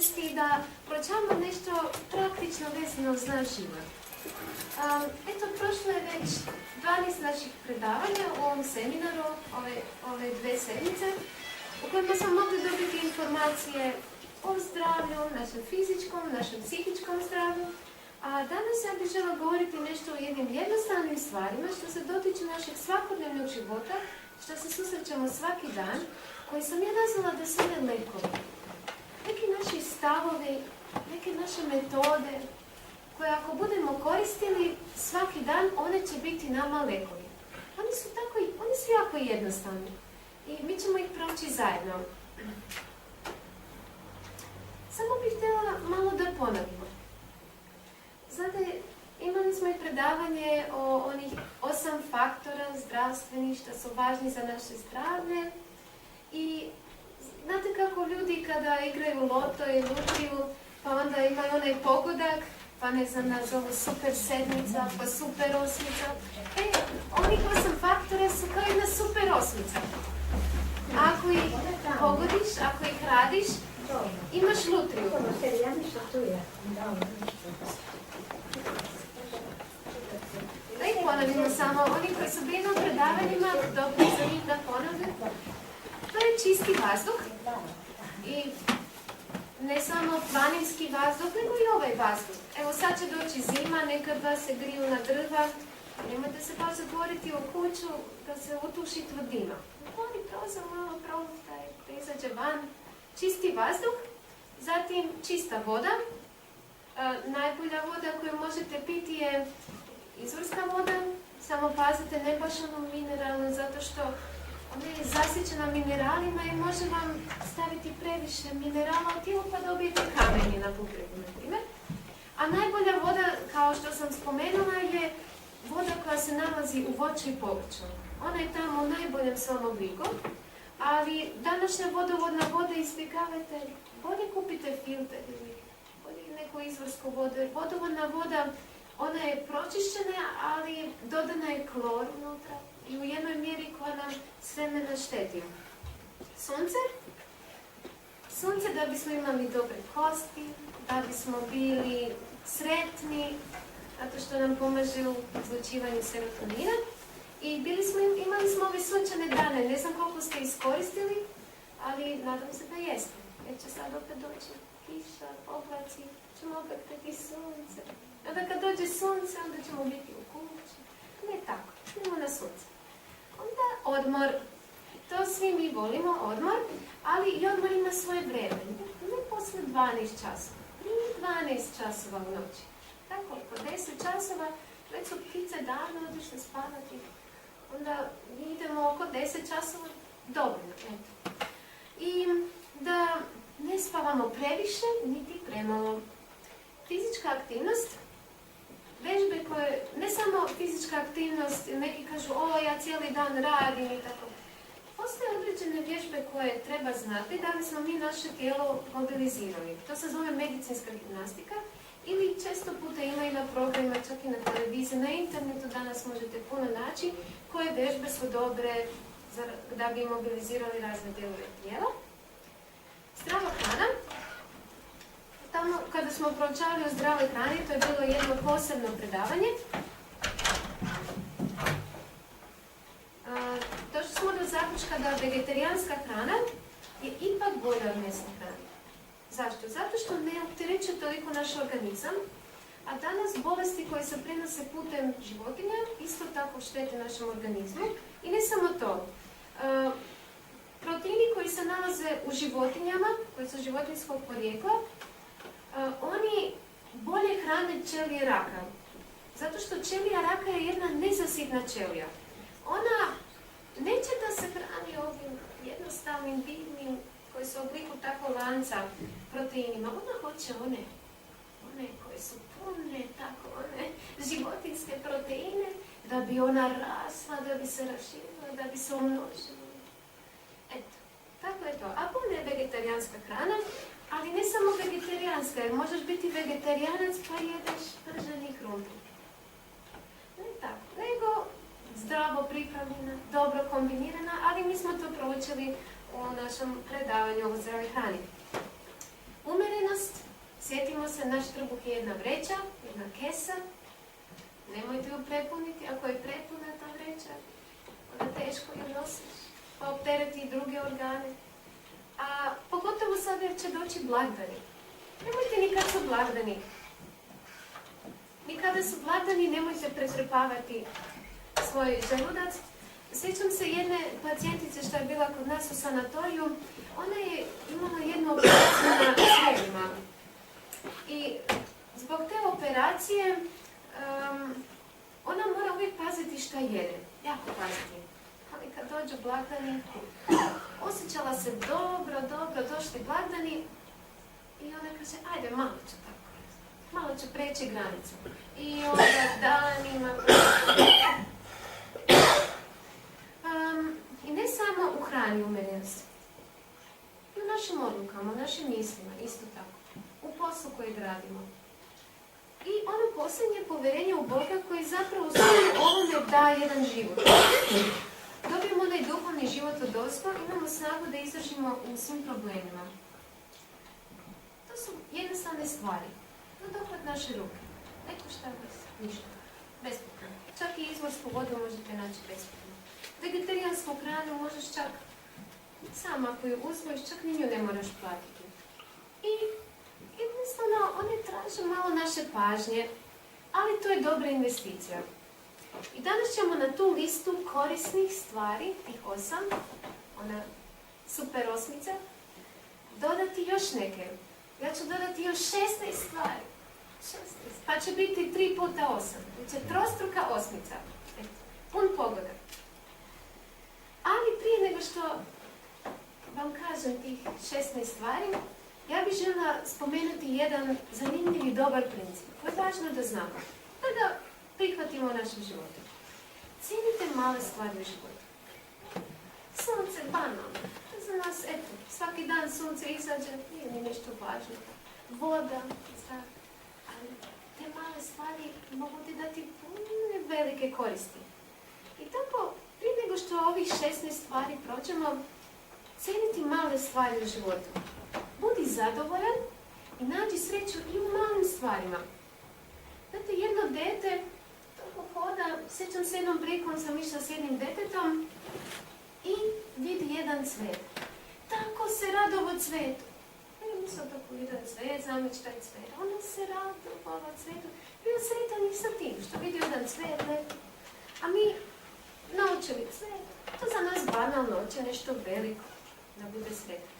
koristi da pročamo nešto praktično vezano uz naš život. Eto, prošlo je već 12 naših predavanja u ovom seminaru, ove 2 sedmice, u kojima smo mogli dobiti informacije o zdravlju, našem fizičkom, našem psihičkom zdravlju. A danas ja bih žela govoriti nešto o jednim jednostavnim stvarima što se dotiče našeg svakodnevnog života, što se susrećemo svaki dan, koji sam ja nazvala da su one lekovi. Neki naši stavovi, neke naše metode, koje ako budemo koristili svaki dan, one će biti nama lekovi. Oni su jako jednostavni i mi ćemo ih proći zajedno. Samo bih htjela malo da ponovimo. Znate, imali smo i predavanje o onih 8 faktora zdravstvenih što su važni za naše zdravlje. I znate kako ljudi kada igraju loto i lutriju, pa onda imaju onaj pogodak, pa ne znam, nazovu super sedmica, pa super osmica. Onih 8 faktora su kao jedna super osmica. Ako ih pogodiš, ako ih radiš, imaš lutriju. Da ih ponovimo samo, oni koji su bili na predavanjima, dobro za njih da ponovim. To je čisti vazduh i ne samo planinski vazduh, nego i ovaj vazduh. Evo sad će doći zima, nekad vas se griju na drva, nemojte se baš zatvoriti u kuću da se utušite od dima. Otvori prozor, malo provutaj, da izađe van. Čisti vazduh, zatim čista voda. Najbolja voda koju možete piti je izvorska voda, samo pazite, ne baš ono mineralno, zato što ona je zasićena mineralima i može vam staviti previše minerala u tijelu pa dobijete kamenje na pupreku, na primjer. A najbolja voda, kao što sam spomenula, je voda koja se nalazi u voću i povrću. Ona je tamo u najboljem svom obliku, ali današnja vodovodna voda izbjegavate, bolje kupite filter ili bolje neku izvorsku vodu, jer vodovodna voda, ona je pročišćena, ali dodana je klor unutra i u jednoj mjeri koja nam s vremena šteti. Sunce da bismo imali dobre kosti, da bismo bili sretni, zato što nam pomaže u izlučivanju serotonina. I imali smo ove sunčane dane, ne znam koliko ste iskoristili, ali nadam se da jeste. Jer će sad opet doći kiša, oblaci, ćemo opet peti sunce. Onda kad dođe sunce, onda ćemo biti u kući. Ne tako, idemo na sunce. Onda odmor. To svi mi volimo, odmor, ali i odmor ima svoje vreme. Ne posle 12 časova, prije 12 časova u noći. Tako, po 10 časova, već su ptice davno otišle spavati. Onda mi idemo oko 10 časova, dovoljno, eto. I da ne spavamo previše, niti premalo. Fizička aktivnost, vežbe koje, ne samo fizička aktivnost, neki kažu, ja cijeli dan radim i tako. Postoje određene vježbe koje treba znati da bismo mi naše tijelo mobilizirali. To se zove medicinska gimnastika ili često puta ima i na programima, čak i na televiziji, na internetu danas možete puno naći koje vježbe su dobre da bi mobilizirali razne dijelove tijela. Zdrava hrana. Tamo kada smo proučavali o zdravoj hrani, to je bilo jedno posebno predavanje. Došli smo do zaključka da vegetarijanska hrana je ipak bolja od mesne hrane. Zašto? Zato što ne opterećuje toliko naš organizam, a danas bolesti koje se prenose putem životinja isto tako štete našem organizmu. I ne samo to. Proteini koji se nalaze u životinjama, koji su životinjskog porijekla, oni bolje hrane ćelije raka. Zato što ćelija raka je jedna nezasitna ćelija. Ona neće da se hrani ovim jednostavnim, divnim, koji su u obliku tako lanca proteinima. Ona hoće one koje su pune, tako one životinjske proteine, da bi ona rasla, da bi se raširila, da bi se umnožila. Eto, tako je to. A puno je vegetarijanska hrana, ali ne samo vegetarijanska, jer možeš biti vegetarijanac pa jedeš prženi krumpir. Ne tako, nego zdravo pripravljena, dobro kombinirana, ali mi smo to proučili u našem predavanju o zdravoj hrani. Umerena se, naš trbuh je jedna vreća, jedna kesa. Nemojte ju prepuniti, ako je prepuna ta vreća, onda teško ju nosiš, pa optereti i druge organe. A pogotovo sad jer će doći blagdani. Nemojte nikad su blagdani. Nikada su blagdani, nemojte pretrpavati svoj želudac. Sjećam se jedne pacijentice što je bila kod nas u sanatoriju. Ona je imala jednu operaciju na crijevima. I zbog te operacije ona mora uvijek paziti šta jede. Jako paziti. Ali kad dođu blagdani, osjećala se dobro, došli blagdani i ona kaže, ajde, malo ću tako. Malo ću preći granicu. I onda danima... I ne samo u hrani umjerenosti. I u našim odlukama, u našim mislima, isto tako. U poslu koji gradimo. I ono posljednje povjerenje u Boga koji zapravo u ovome da jedan život. Dobijemo onaj duhovni život od Ozgo, imamo snagu da izdržimo u svim problemima. To su jednostavne stvari. Na dohvat naše ruke. Ne košta vas ništa. Besplatno. Čak i izvorsku vodu možete naći besplatno. Vegetarijansku hranu možeš čak, sam ako ju uzvojiš, čak ni nju ne moraš platiti. I jednostavno, one traže malo naše pažnje, ali to je dobra investicija. I danas ćemo na tu listu korisnih stvari, tih 8, ona super osmica, dodati još neke. Ja ću dodati još 16 stvari. 16. Pa će biti 3 puta 8. Znači trostruka osmica. Eto, pun pogodak. Ali prije nego što vam kažem tih 16 stvari, ja bih željela spomenuti jedan zanimljiv i dobar princip koji je važno da znamo, da ga prihvatimo u našem životu. Cijenite male stvari u životu. Sunce, banalno. Za nas, eto, svaki dan sunce izađe, nije ni nešto važno. Voda, zrak. Ali te male stvari mogu ti dati puno velike koristi. I tako, prije nego što ovih 16 stvari prođemo, cijeniti male stvari u životu. Budi zadovoljan i nađi sreću i u malim stvarima. Znate, jedno dete tako hoda, sjećam se jednom prilikom sam išla s jednim detetom i vidi jedan cvet. Tako se radovo cvetu. Ja nisam tako jedan cvet, zamić taj cvet. Ona se radovala cvetu. Bio sretan i sa tim što vidi jedan cvet, ne? A mi naučili cvet. To za nas banalno, hoće nešto veliko da bude sretan.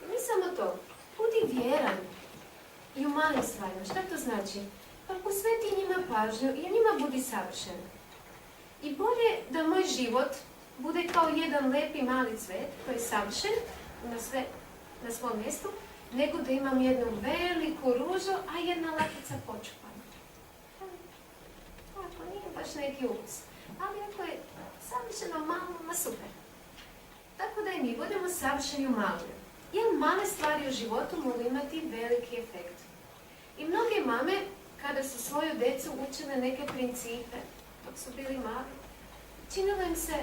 I ne samo to. Budi vjeran i u malim stvarima. Šta to znači? Pa posveti njima pažnju i njima budi savršen. I bolje da moj život bude kao jedan lepi mali cvet koji je savršen na svom mjestu, nego da imam jednu veliku ružu, a jedna lakica počupana. Ako nije baš neki ukus. Ali ako je savršeno malo, ma super. Tako da i mi budemo savršeni u malom. Jer male stvari u životu mogu imati veliki efekt. I mnoge mame, kada su svoju djecu učile neke principe, dok su bili mali, činilo im se,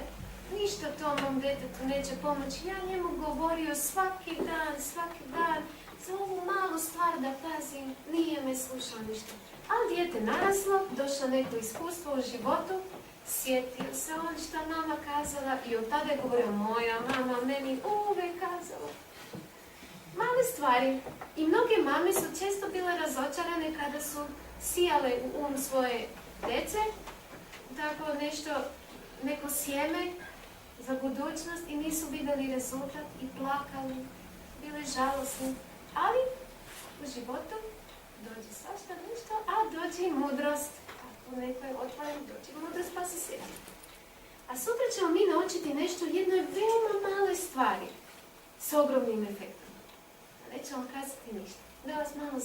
ništa to mom djetetu neće pomoći. Ja njemu govorio svaki dan, za ovu malu stvar da pazim, nije me slušao ništa. Ali dijete naraslo, došlo neko iskustvo u životu, sjetio se on što mama kazala i od tada je govorio, moja mama meni uvijek kazala. Male stvari. I mnoge mame su često bile razočarane kada su sijale u svoje djece, tako neko sjeme za budućnost i nisu vidjeli rezultat i plakali, bili žalosni. Ali u životu dođe svašta nešto, a dođe i mudrost. Ako neko je otvoren, dođe i mudrost pa se sjeti. A sutra ćemo mi naučiti nešto jednoj veoma male stvari s ogromnim efektom. Neću vam kazati ništa, da vas malo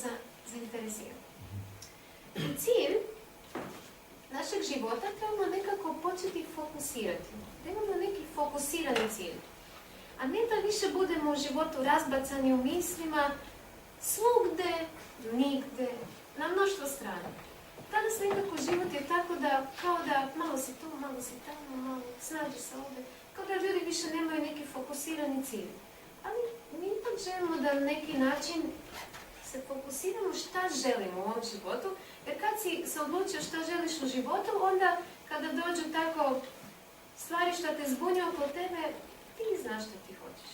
zainteresiram. Cilj našeg života trebamo nekako početi fokusirati. Da imamo neki fokusirani cilj. A ne da više budemo u životu razbacani u mislima, svugde, nigde, na mnoštvo strana. Danas nekako život je tako da, kao da malo si tu, malo si tamo, malo snađi se ovdje, kao da ljudi više nemaju neki fokusirani cilj. Ali mi ipak želimo da na neki način se fokusiramo šta želimo u ovom životu, jer kad si se odlučio šta želiš u životu, onda kada dođu tako stvari što te zbunju oko tebe, ti znaš šta ti hoćeš.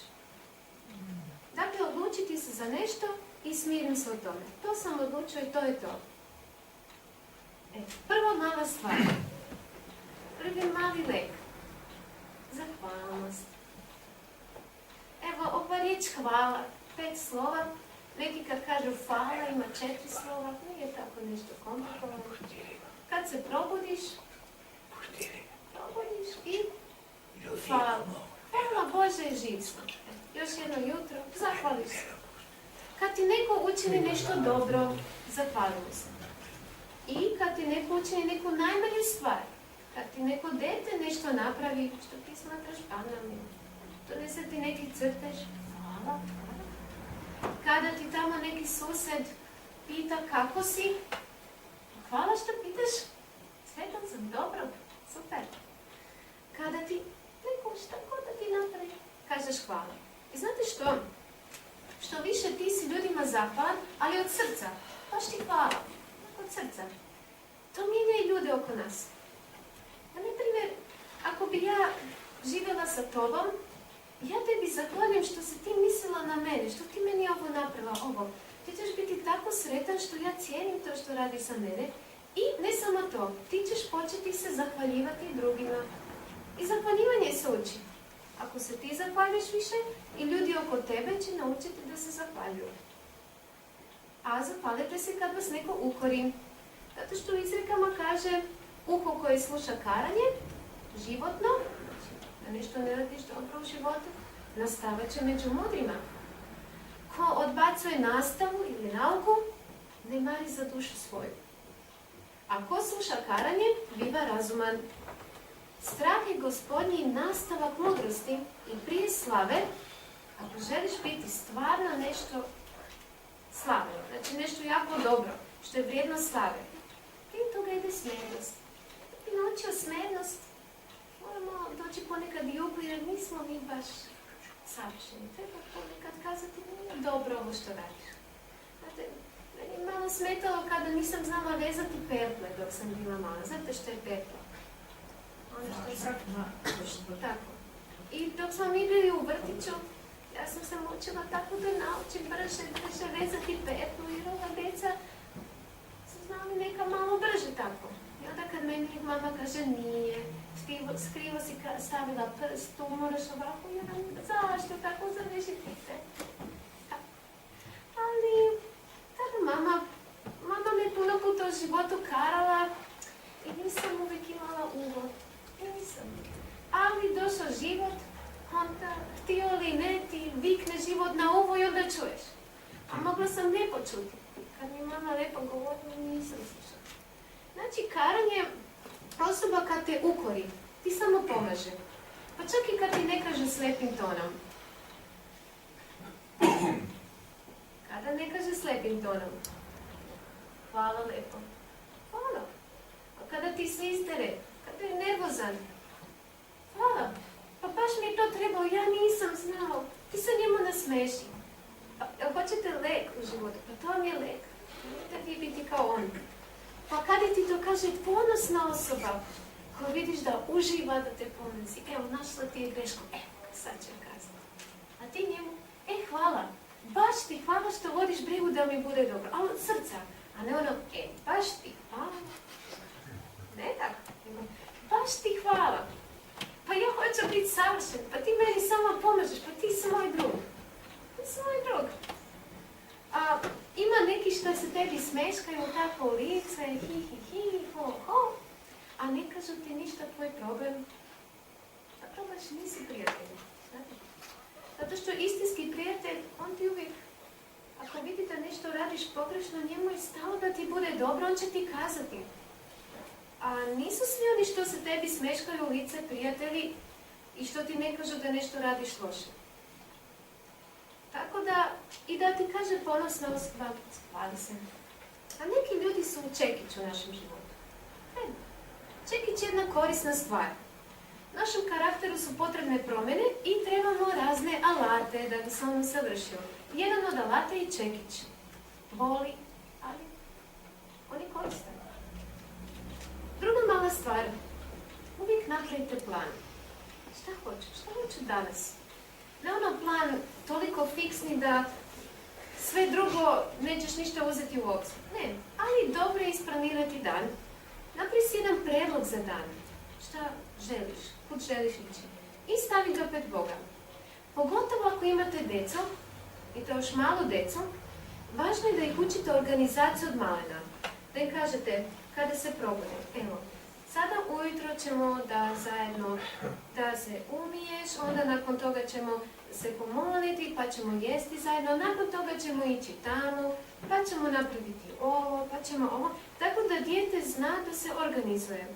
Dakle, odlučiti se za nešto i smirim se o tome. To sam odlučio i to je to. Prvo mala stvar. Prvi mali lek. Zahvalnost. Evo, ova riječ hvala, 5 slova. Neki kad kažu hvala ima 4 slova, nije tako nešto komplikovano. Kad se probudiš i hvala. Hvala Bože, živ sam. Još jedno jutro, zahvališ se. Kad ti neko učini nešto dobro, zahvalimo se. I kad ti neko učini neku najmanju stvar, kad ti neko dete nešto napravi, što ti smatraš banalnim, donese ti neki crtež, hvala. Kada ti tamo neki sused pita kako si, hvala što pitaš, sretan sam, dobro, super. Kada ti neko šta god da ti napravi, kažeš hvala. I znate što? Što više ti si ljudima zahvalan, ali od srca. Baš ti hvala. Od srca. To mijenja i ljude oko nas. A na primjer, ako bi ja živjela sa tobom, ja tebi zahvaljujem što si ti mislila na mene, što ti meni ovo napravila, ovo. Ti ćeš biti tako sretan što ja cijenim to što radi sa mene. I ne samo to, ti ćeš početi se zahvaljivati drugima. I zahvaljivanje se uči. Ako se ti zahvaljuješ više, i ljudi oko tebe će naučiti da se zahvaljuju. A zahvalite se kad vas neko ukori. Zato što u izrekama kaže uho koje sluša karanje, životno, da nešto ne radiš dobro u životu, nastavat će među mudrima. Ko odbacuje nastavu ili nauku, ne mari za dušu svoju. A ko sluša karanje, biva razuman. Strah je Gospodnji nastavak mudrosti i prije slave, ako želiš biti stvarno nešto slavno, znači nešto jako dobro, što je vrijedno slave, prije toga ide smjernost. Da bi naučio smjernost, moramo doći ponekad i ugu, jer nismo mi baš savršeni. Treba ponekad kazati, nije dobro ovo što radiš. Znate, meni je malo smetalo kada nisam znala vezati pertle dok sam bila mala. Znate što je pertla? Tako. I dok smo mi bili u vrtiću, ja sam se mučila tako da naučim brže vezati pertlu, jer ova djeca su znali neka malo brže tako. I onda kad meni mama kaže nije, skrivo si stavila prst, tu moraš ovako, ja zašto tako zavežiti te? Ali, tada mama me puno puta u životu karala i nisam uvijek imala uvod. Ali došao život, onda htio li ne, ti vikne život na uvo i onda čuješ. A mogla sam lijepo čuti. Kad mi mama lijepo govorila, nisam slušala. Znači, karanje, osoba kad te ukori, ti samo pomaže. Pa čak i kad ti ne kaže slepim tonom. Kada ne kaže slepim tonom. Hvala lijepo. Hvala. A kada ti se istere, kada je nervozan, hvala, pa baš mi je to trebao, ja nisam znao, ti se njemu nasmeši. Pa hoćete lek u životu, pa to vam je lek, nemojte vi biti kao on. Pa kada ti to kaže ponosna osoba, koja vidiš da uživa da te ponosi, evo našla ti je grešku, sad ću kazati. A ti njemu, hvala, baš ti hvala što vodiš brigu da mi bude dobro, ali od srca, a ne ono, baš ti hvala. Ne tako, baš ti hvala. Pa ja hoću biti savršen, pa ti meni samo pomažeš, pa ti si moj drug. Ti si moj drug. Ima neki što se tebi smeškaju tako u lice, hi, ho, a ne kažu ti ništa tvoj problem. Zapravo baš nisi prijatelj. Zato što istinski prijatelj, on ti uvijek, ako vidi da nešto radiš pogrešno, njemu je stalo da ti bude dobro, on će ti kazati. A nisu svi oni što se tebi smeškaju u lice prijatelji i što ti ne kažu da nešto radiš loše. Tako da, i da ti kaže ponosna osoba, hvali se. A neki ljudi su čekić u našem životu. Čekić je jedna korisna stvar. Našem karakteru su potrebne promjene i trebamo razne alate da bi se on savršio. Jedan od alata je čekić. voli, ali oni koriste. Druga mala stvar, uvijek napravite plan. Šta hoću danas? Ne ono plan toliko fiksni da sve drugo nećeš ništa uzeti u obzir. Ne, ali dobro je isplanirati dan. Napravi si jedan predlog za dan. Šta želiš, kud želiš ići. I stavi ga pred Boga. Pogotovo ako imate djeco, i to još malo djeco, važno je da ih učite organizaciju od malena. Da im kažete, kada se probude, evo, sada ujutro ćemo da zajedno da se umiješ, onda nakon toga ćemo se pomoliti, pa ćemo jesti zajedno, nakon toga ćemo ići tamo, pa ćemo napraviti ovo, pa ćemo ovo. Tako da dijete zna da se organizuje.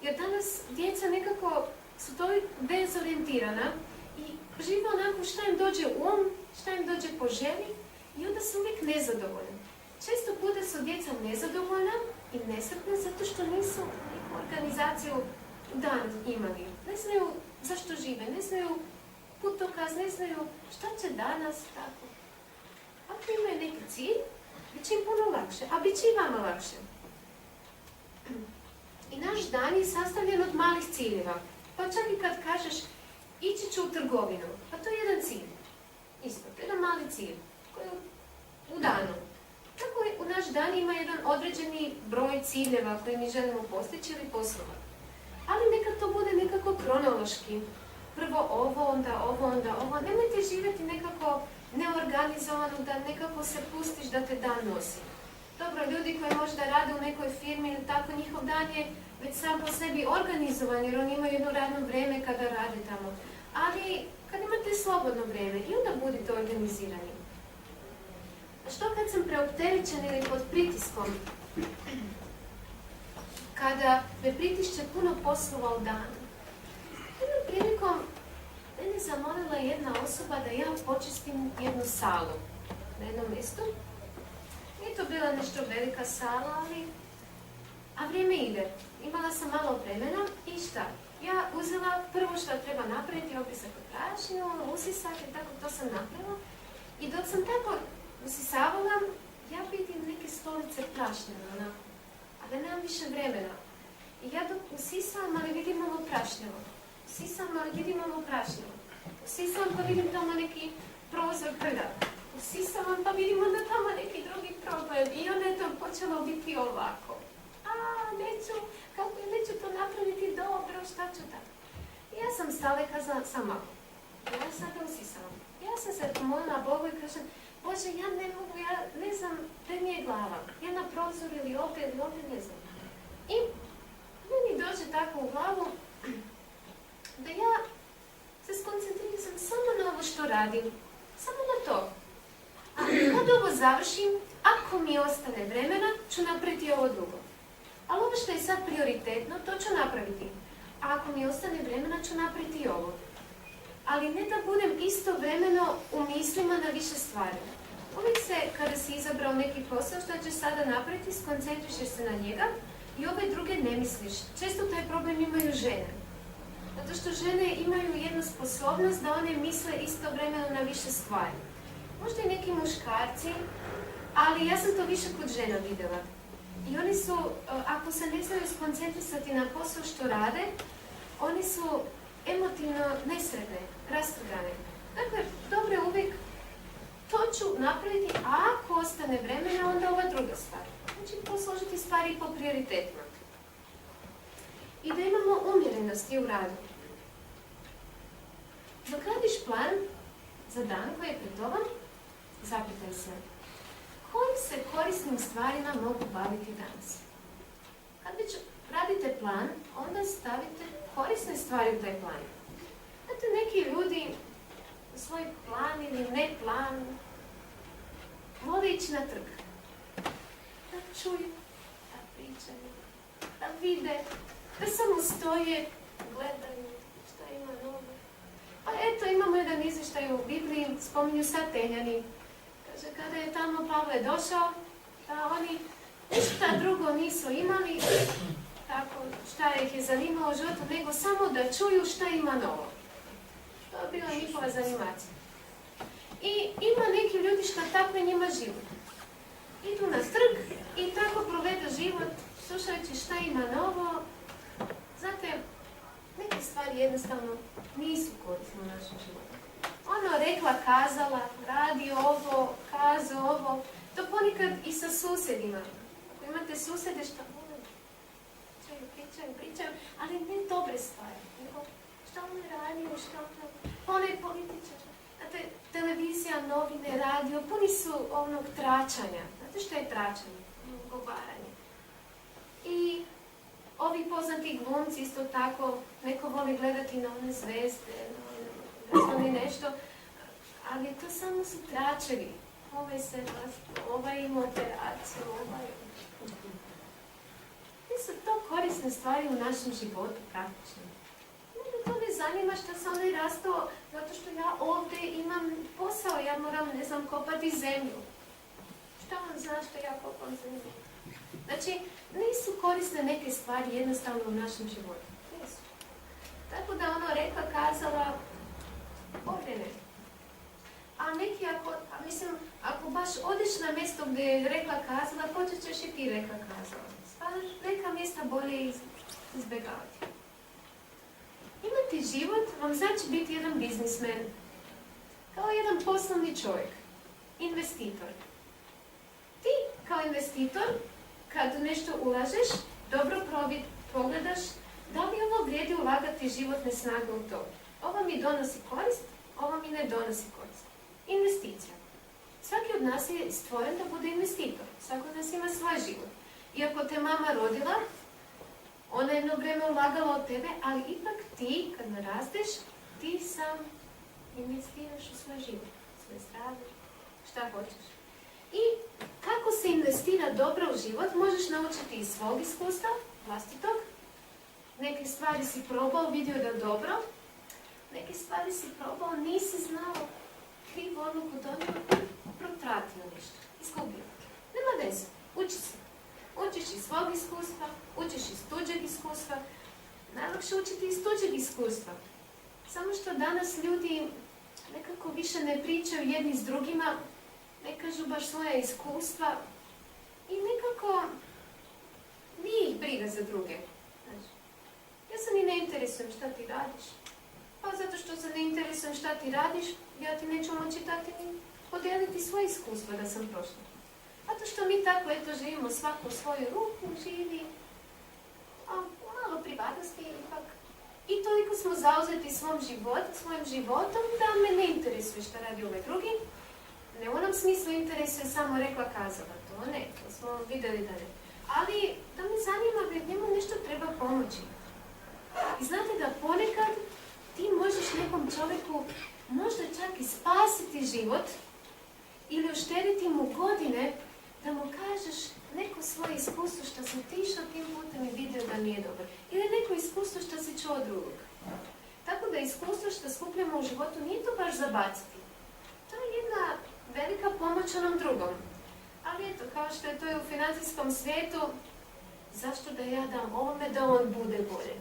Jer danas djeca nekako su toliko dezorijentirana i žive onako šta im dođe u um, šta im dođe po želji i onda su uvijek nezadovoljni. Često puta su djeca nezadovoljna i nesretna zato što nisu neku organizaciju dan imali. Ne znaju zašto žive, ne znaju putokaz, ne znaju šta će danas, tako. Ako imaju neki cilj, bit će im puno lakše, a bit će i vama lakše. I naš dan je sastavljen od malih ciljeva. Pa čak i kad kažeš ići ću u trgovinu, pa to je jedan cilj. Isto, to je jedan mali cilj koji je u danu. Tako je, u naš dan ima jedan određeni broj ciljeva koje mi želimo postići ili poslovati. Ali neka to bude nekako kronološki. Prvo ovo, onda ovo, onda ovo. Nemojte živjeti nekako neorganizovano, da nekako se pustiš da te dan nosi. Dobro, ljudi koji možda rade u nekoj firmi ili tako, njihov dan je već sam po sebi organizovan, jer oni imaju jedno radno vrijeme kada rade tamo. Ali kad imate slobodno vrijeme, i onda budite organizirani. A što kad sam preopterećen ili pod pritiskom? Kada me pritišće puno poslova u danu. Jednom prilikom mene zamolila jedna osoba da ja počistim jednu salu na jednom mjestu. Nije to bila nešto velika sala, a vrijeme ide. Imala sam malo vremena i šta? Ja uzela prvo što treba napraviti, obrisak prašnju, usisati, tako to sam napravila. I dok sam tako usisavala, ja vidim neke stolice prašnjene, onako. Ali nemam više vremena. I ja dok usisavam, ali vidim malo prašnjavo. Usisavam, ali vidim malo prašnjavo. Usisavam, pa vidim tamo neki prozor prljav. Usisavam, pa vidim onda tamo neki drugi problem. I onda je to počelo biti ovako. Neću to napraviti dobro, šta ću tako? I ja sam stala i kazala, samo ja sada usisavam. Ja sam se pomolila Bogu i kažem, Bože, ja ne mogu, ja ne znam gdje mi je glava. Ja na prozoru ili ovdje, ne znam. I meni dođe tako u glavu da ja se skoncentriram samo na ovo što radim. Samo na to. A kad ovo završim, ako mi ostane vremena, ću napraviti ovo drugo. Ali ovo što je sad prioritetno, to ću napraviti. A ako mi ostane vremena, ću napraviti i ovo. Ali ne da budem istovremeno u mislima na više stvari. Uvijek se, kada si izabrao neki posao, što ćeš sada napraviti, skoncentrišeš se na njega i ove druge ne misliš. Često taj problem imaju žene. Zato što žene imaju jednu sposobnost da one misle istovremeno na više stvari. Možda i neki muškarci, ali ja sam to više kod žena vidjela. I oni su, ako se ne znaju skoncentrisati na posao što rade, oni su emotivno nesretne, rastrgane. Dakle, dobro je uvijek to ću napraviti, a ako ostane vremena, onda ova druga stvar. Znači, posložiti stvari po prioritetima. I da imamo umjerenosti u radu. Dok radiš plan za dan koji je pred tobom, zapitaj se, kojim se korisnim stvarima mogu baviti danas? Kad već radite plan, onda stavite korisne stvari u taj plan. Znate, neki ljudi svoj plan ili ne plan vole ići na trg. Da čuju, da pričaju, da vide, da samo stoje, gledaju što ima novo. Pa eto, imamo jedan izvještaj u Bibliji, spominju Satenjani. Kaže, kada je tamo Pavle došao, da oni ništa drugo nisu imali, tako šta ih je zanimalo u životu, nego samo da čuju šta ima novo. To je bila njihova zanimacija. I ima neki ljudi što tako njima živu. idu na trg i tako provedu život slušajući šta ima novo. Znate, neke stvari jednostavno nisu korisne u našem životu. Ono rekla, kazala, radi ovo, kaza ovo, to ponekad i sa susjedima. Ako imate susjede šta vole, pričaju, ali ne dobre stvari. Nego šta on radio, šta on... Onaj političar. Znate, televizija, novine, radio, puni su onog tračanja. Znate što je tračanje? Govaranje. I ovi poznati glumci isto tako, neko voli gledati na one zvezde, na one nešto, ali to samo su tračevi. Ovaj ima operaciju, ovaj... Nisu to korisne stvari u našem životu praktično. Mene to ne zanima što sam onaj rastao, zato što ja ovdje imam posao, ja moram, ne znam, kopati zemlju. Šta on zna što ja kopam zemlju? Znači, nisu korisne neke stvari jednostavno u našem životu. Nisu. Tako da ono rekla, kazala, ovdje ne. A neki ako baš odeš na mjesto gdje je rekla, kazala, počet ćeš i ti rekla, kazala. Stvarno, neka mjesta bolje izbjegavati. Imati život vam znači biti jedan biznismen, kao jedan poslovni čovjek, investitor. Ti kao investitor, kad nešto ulažeš, dobro pogledaš da li ovo vrijedi ulagati životne snage u to. Ovo mi donosi korist, ovo mi ne donosi korist. Investicija. Svaki od nas je stvoren da bude investitor. Svaki od nas ima svoj život. Iako te mama rodila, ona je jedno vrijeme ulagala od tebe, ali ipak ti, kad narasteš, ti sam investiraš u svoj život, svoj zdravlje, šta hoćeš. I kako se investira dobro u život, možeš naučiti iz svog iskustva, vlastitog. Neke stvari si probao, vidio da dobro. Neke stvari si probao, nisi znao, krivu odluku donio, protratio nešto, izgubio. Nema veze, uči se. Učiš iz svog iskustva, učiš iz tuđeg iskustva. Najlakše učiti iz tuđeg iskustva. Samo što danas ljudi nekako više ne pričaju jedni s drugima, ne kažu baš svoja iskustva i nekako nije ih briga za druge. Znači, ja se ni ne interesujem šta ti radiš. Pa zato što se ne interesujem šta ti radiš, ja ti neću moći dati ni podijeliti svoje iskustva da sam prošla. Zato što mi tako živimo svako u svoju ruku, živi, a malo privatnosti ipak. I toliko smo zauzeti svojim životom da me ne interesuje šta radi ovaj drugi. Ne u onom smislu interesuje samo rekla, kazala, to ne, to smo vidjeli da ne. Ali da me zanima da njemu nešto treba pomoći. I znate da ponekad ti možeš nekom čovjeku možda čak i spasiti život ili uštediti mu godine da mu kažeš neko svoje iskustvo što si ti išao tim putem i vidio da nije dobro. Ili neko iskustvo što si čuo drugog. Tako da iskustvo što skupljamo u životu nije to baš zabaciti. To je jedna velika pomoć onom drugom. Ali eto, kao što je to i u financijskom svijetu, zašto da ja dam ovome da on bude bolje?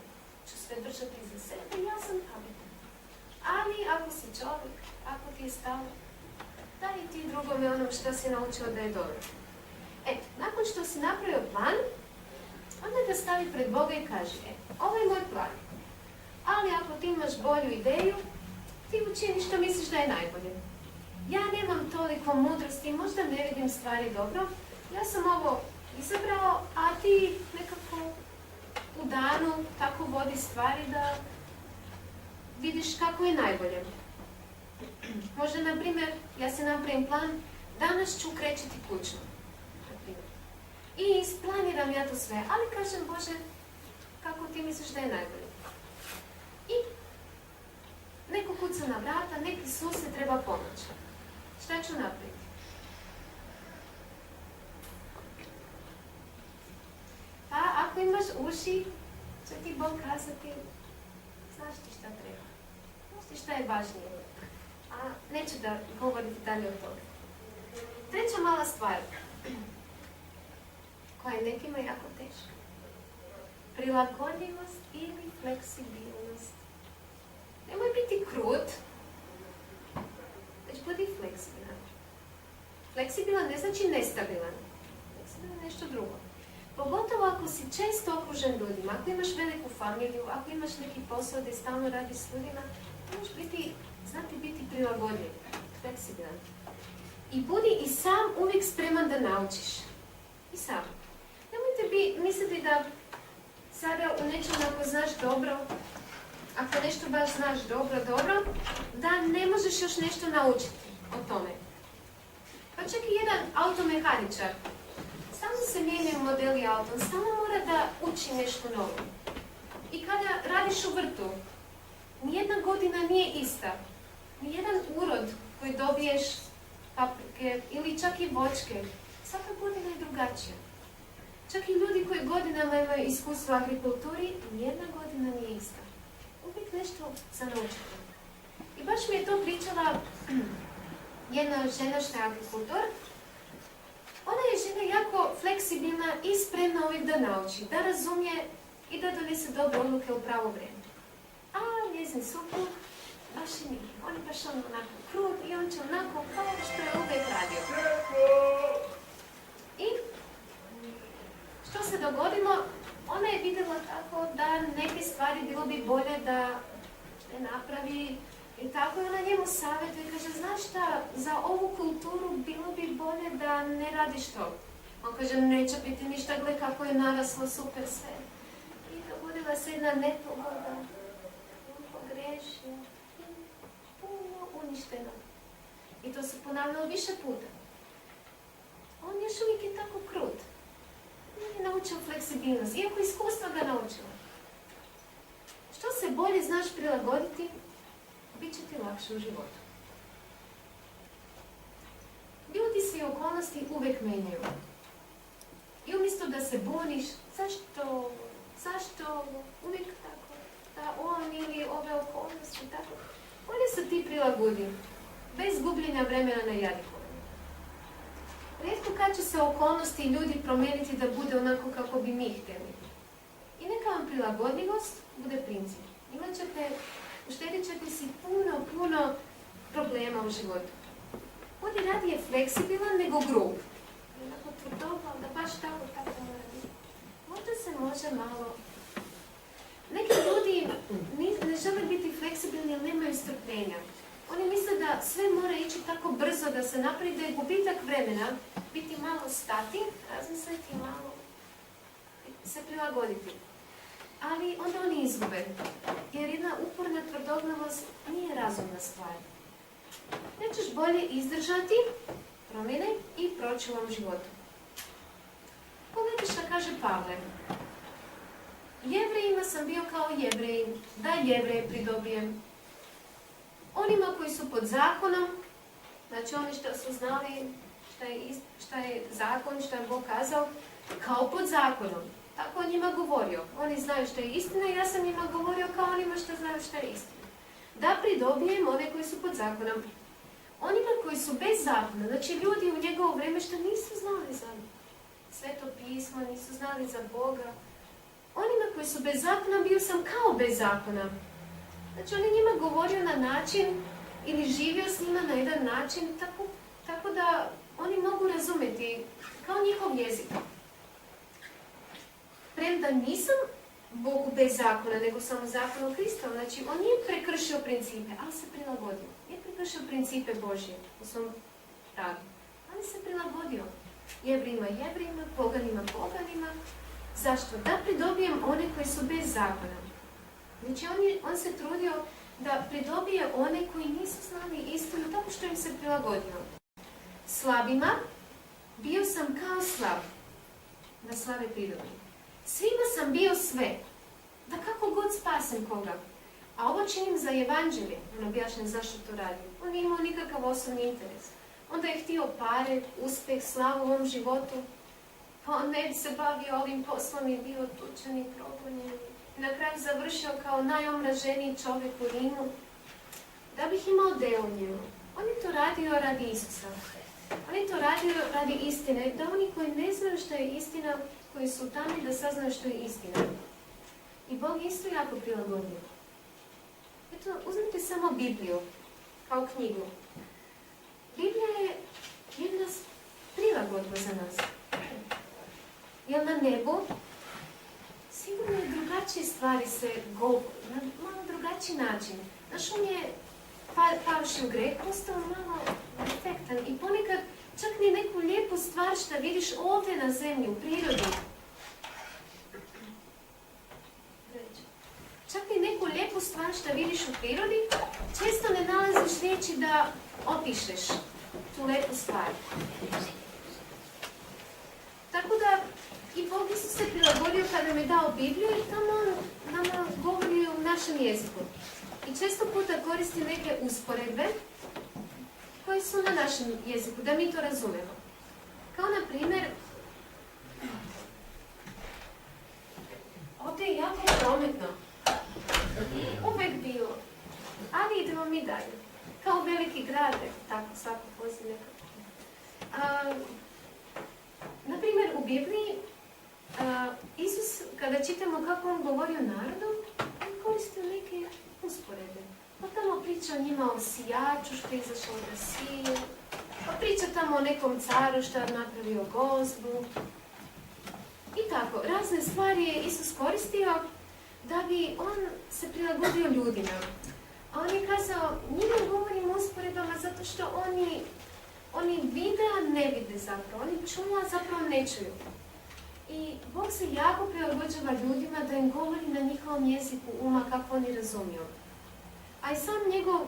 Ću sve držati za sebe, ja sam pametan. Ali ako si čovjek, ako ti je stalo, daj i ti drugome onom što si naučio da je dobro. Eto, nakon što si napravio plan, onda ga stavi pred Boga i kaže, ovo je moj plan. Ali ako ti imaš bolju ideju, ti učini što misliš da je najbolje. Ja nemam toliko mudrosti, možda ne vidim stvari dobro. Ja sam ovo izabrao, a ti nekako u danu tako vodi stvari da vidiš kako je najbolje. Možda, na primjer, ja se napravim plan, danas ću krećiti kućno. I isplaniram ja to sve, ali kažem, Bože, kako ti misliš da je najbolje. I neko kuca na vrata, neki susjed treba pomoć. Šta ću napraviti? Pa ako imaš uši, će ti Bog kazati, znaš ti šta treba. Znaš ti šta je važnije. A neću da govoriti dalje o toga. Treća mala stvar, koja je nekima jako teška. Prilagodljivost ili fleksibilnost. Nemoj biti krut, već budi fleksibilan. Fleksibilan ne znači nestabilan. ili nešto drugo. Pogotovo ako si često okružen ljudima, ako imaš veliku familiju, ako imaš neki posao gdje stalno radiš s ljudima, možeš znati biti prilagodljiv, fleksibilan. I budi i sam uvijek spreman da naučiš. I sam. Nemojte misliti da sada u nečem ako znaš dobro, ako nešto baš znaš dobro, da ne možeš još nešto naučiti o tome. Pa čak i jedan automehaničar, stalno se mijenjaju modeli auta, stalno mora da uči nešto novo. I kada radiš u vrtu, nijedna godina nije ista. Nijedan urod koji dobiješ, paprike ili čak i voćke, svaka godina je drugačija. Čak i ljudi koji godinama imaju iskustvo u agrikulturi, nijedna godina nije ista. Uvijek nešto za naučiti. I baš mi je to pričala jedna žena što je agrikultor. Ona je žena jako fleksibilna i spremna uvijek da nauči, da razumije i da donese dobre odluke u pravo vrijeme. A njezin suprug baš i nije. On je baš onako krut i on će onako kao što je uvijek radio. I što se dogodilo? Ona je vidjela tako da neke stvari bilo bi bolje da ne napravi i tako je ona njemu savjetuje i kaže, znaš šta, za ovu kulturu bilo bi bolje da ne radiš to. On kaže, neće biti ništa, gle kako je naraslo, super sve. I dogodila se jedna nepogoda, on pogrešio i puno uništeno. I to se ponavljalo više puta. On još uvijek je tako krut. Nije naučio fleksibilnost, iako iskustva ga naučila. Što se bolje znaš prilagoditi, bit će ti lakše u životu. Ljudi se i okolnosti uvijek menjaju. I umjesto da se buniš, zašto, uvijek tako, da on ili ove okolnosti, tako, bolje se ti prilagodi, bez gubljenja vremena na jadikovanje. Rijetko kad će se okolnosti i ljudi promijeniti da bude onako kako bi mi htjeli. I neka vam prilagodljivost bude princip. Uštedit ćete si puno problema u životu. Budi radije fleksibilan nego grub. Onako tvrdova, da baš tako mora biti. Možda se može malo. Neki ljudi ne žele biti fleksibilni jer nemaju strpljenja. Oni misle da sve mora ići tako brzo da se napravi, da je gubitak vremena biti malo stati, razmisliti malo, se prilagoditi. Ali onda oni izgube, jer jedna uporna tvrdoglavost nije razumna stvar. Nećeš bolje izdržati promjene i proći u ovom životu. Pogledajte što kaže Pavle. Jevrejima sam bio kao Jevrej, da Jevreje pridobijem. Onima koji su pod zakonom, znači oni što su znali šta je zakon, šta je Bog kazao, kao pod zakonom. Tako on njima govorio. Oni znaju što je istina i ja sam njima govorio kao onima što znaju što je istina. Da pridobijem one koji su pod zakonom. Onima koji su bez zakona, znači ljudi u njegovo vrijeme što nisu znali za Sveto pismo, nisu znali za Boga. Onima koji su bez zakona bio sam kao bez zakona. Znači on je njima govorio na način ili živio s njima na jedan način tako da oni mogu razumjeti kao njihov jezik. Premda nisam Bogu bez zakona, nego samo zakon o Kristovu. Znači on nije prekršio principe, ali se prilagodio. Nije prekršio principe Božje u svom radu, ali se prilagodio. Jevrima, poganima. Zašto? Da pridobijem one koji su bez zakona. Znači on se trudio da pridobije one koji nisu znali istinu tako što im se prilagodio. Slabima bio sam kao slab, da slave pridobijem. Svima sam bio sve, da kako god spasem koga. A ovo činim za evanđelje, on objašnja zašto to radi. On nije imao nikakav osobni interes. Onda je htio pare, uspjeh, slavu u ovom životu. Pa on ne bi se bavio ovim poslom i bio tučan i progonjen. I na kraju završio kao najomraženiji čovjek u Rimu. Da bih imao deo u njemu. On je to radio radi Isusa. On je to radio radi istine. Da oni koji ne znaju što je istina, koji su tamo da saznaju što je istina. I Bog isto jako prilagodio. Eto, uzmite samo Bibliju kao knjigu. Biblija je jedna prilagodba za nas. Jer na nebu sigurno je drugačije stvari se govori, na malo drugačiji način. Naš je pavši u greh postao malo efektan i ponekad čak ni neku lijepu stvar što vidiš ovdje na zemlji, u prirodi. Čak i neku lijepu stvar što vidiš u prirodi, često ne nalaziš riječi da opišeš tu lijepu stvar. Tako da i Bog Isus se prilagodio kada mi je dao Bibliju i tamo on nama govori u našem jeziku. I često puta koristi neke usporedbe koje su na našem jeziku, da mi to razumemo. Kao na primjer, ovdje je jako prometno. Uvijek bilo. Ali idemo mi dalje. Kao veliki grad, tako svako vozi nekako. Na primjer, u Bibliji, Isus, kada čitamo kako on govori o narodu, on koristi neke usporede. Pa tamo priča o njima o sijaču što je izašao da sije, pa priča tamo o nekom caru što je napravio gozbu. I tako, razne stvari je Isus koristio da bi on se prilagodio ljudima. A on je kazao, njima govorim usporedbama zato što oni vide, a ne vide zapravo. Oni čuju, a zapravo ne čuju. I Bog se jako prilagođava ljudima da im govori na njihovom jeziku uma kako oni razumiju. A i sam njegov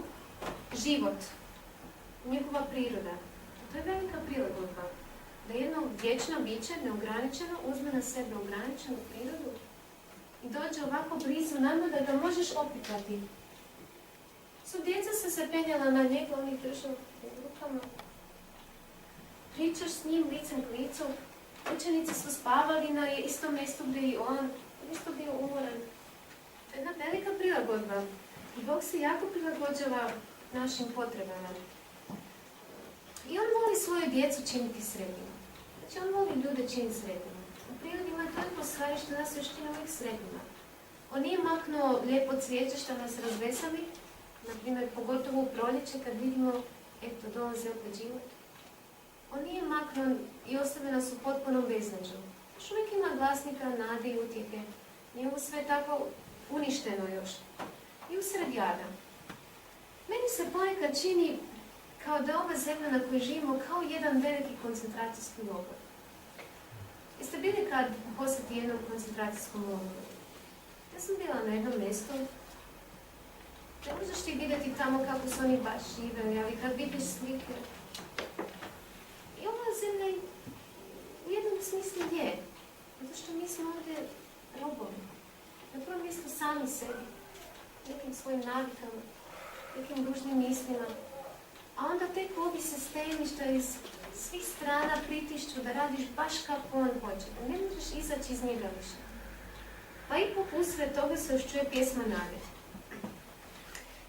život, njegova priroda, to je velika prilagodba. Da jedno vječno biće, neograničeno, uzme na sebe ograničenu prirodu i dođe ovako blizu nama da ga možeš opitati. Djeca su se penjala na njega, on ih držao u rukama. Pričaš s njim licem k licu. Učenici su spavali na istom mjestu gdje i on. Isto bio umoran. To je jedna velika prilagodba. I Bog se jako prilagođava našim potrebama. I on voli svoju djecu činiti sretnima. Znači on voli ljude činiti sretnima. U prirodi ima toliko stvari što nas još čini uvijek sretnima. On nije maknuo lijepo cvijeće što nas razveseli, na primjer, pogotovo u proljeće kad vidimo, eto, dolazi opet život. On nije maknuo i ostavio nas u potpunom beznađu. Još uvijek ima glasnika, nade i utjehe. Nije mu sve tako uništeno još. I usred jada. Meni se ponekad čini kao da ova zemlja na kojoj živimo kao jedan veliki koncentracijski logor. Jeste bili kad posjeti jednom koncentracijskom logoru? Ja sam bila na jednom mjestu. Ne možeš ti vidjeti tamo kako su oni baš živeli, ali kad vidiš slike. I ova zemlja u jednom smislu je. Zato što mi smo ovdje robovi. Na prvom mjestu sami sebi. Nekim svojim navikama, nekim ružnim mislima. A onda tek ovi se steništa iz svih strana pritišću da radiš baš kako on hoće. Da ne možeš izaći iz njega više. Pa ipak usred toga se još čuje pjesma nade.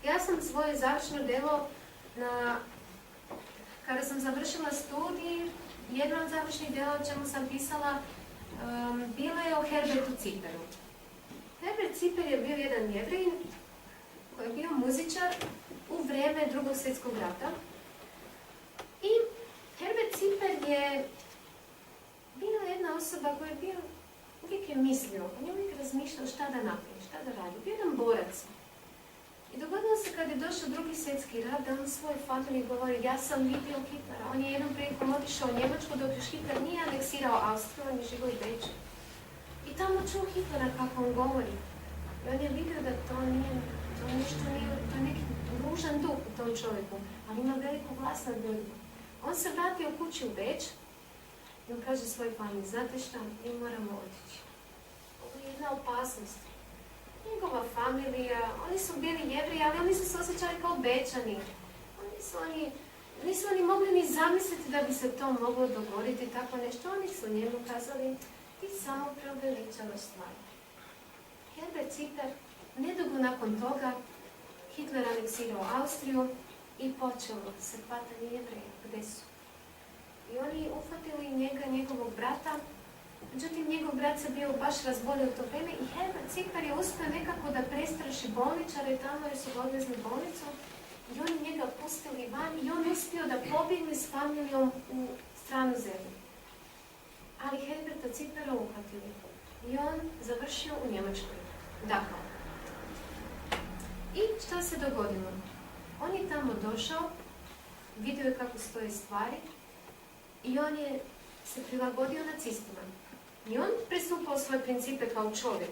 Ja sam svoje završno delo kada sam završila studij, jedno od završnih dela o čemu sam pisala bila je o Herbertu Cipperu. Herbert Cipper je bio jedan Jevrijin koji je bio muzičar u vrijeme Drugog svjetskog rata. I Herbert Cipper je bila jedna osoba koja je bio, uvijek je mislio, on je uvijek razmišljao šta da napravi, šta da radi. Bio jedan borac. I dogodilo se kad je došao Drugi svjetski rat, da on svojoj familiji govori, ja sam vidio Hitlera. On je jednom prilikom otišao u Njemačku dok još Hitler nije aneksirao Austriju, on je živo u Beču. I tamo čuo Hitlera kako on govori. I on je vidio da to je neki ružan duh u tom čovjeku, ali ima veliku vlast nad ljudima. On se vratio kući u Beč i on kaže svojoj familiji, znate šta, mi moramo otići. Ovo je jedna opasnost. Njegova familija, oni su bili Jevriji, ali oni su se osjećali kao Bečani. Nisu oni mogli ni zamisliti da bi se to moglo dogoditi, tako nešto. Oni su njemu kazali, ti samo preuveličavaš stvari. Herbert Cipper, nedugo nakon toga, Hitler aneksirao Austriju i počelo se hvatanje Jevreja. Gde su? I oni uhvatili njega, njegovog brata. Međutim, njegov brat se bio baš razbolio u to vrijeme i Herbert Cipper je uspio nekako da prestraši bolničare tamo jer su ga odvezli u bolnicu i oni njega pustili van i on uspio da pobjegne s familijom u stranu zemlju. ali Herberta Cipera uhvatili. I on završio u Njemačkoj. Dachau. I šta se dogodilo? On je tamo došao, vidio je kako stoje stvari i on je se prilagodio nacistima. I on pristupao svoje principe kao čovjek.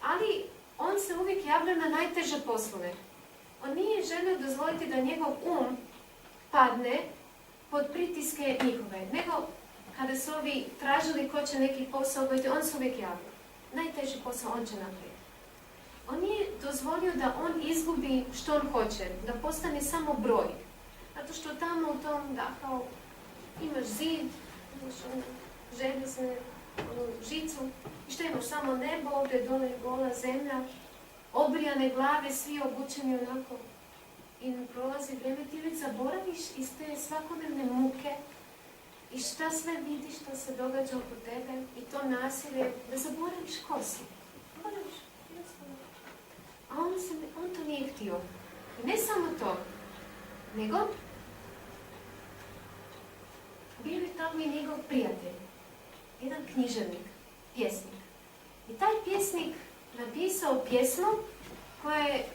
Ali on se uvijek javlja na najteže poslove. On nije želio dozvoliti da njegov padne pod pritiske njihove, nego kada su ovi tražili ko će neki posao obaviti, on se uvijek javio. Najteži posao on će napraviti. On nije dozvolio da on izgubi što on hoće, da postane samo broj. Zato što tamo u tom Dachau imaš zid, imaš željezne žicu i što imaš samo nebo, ovdje dole gola zemlja, obrijane glave, svi obučeni onako. I prolazi vrijeme, ti već zaboraviš iz te svakodnevne muke i šta sve vidiš, što se događa oko tebe i to nasilje, da zaboraviš ko si. Zaboraviš, jednostavno. A on to nije htio. I ne samo to, nego bio je tamo i njegov prijatelj, jedan književnik, pjesnik. I taj pjesnik napisao pjesmu koja je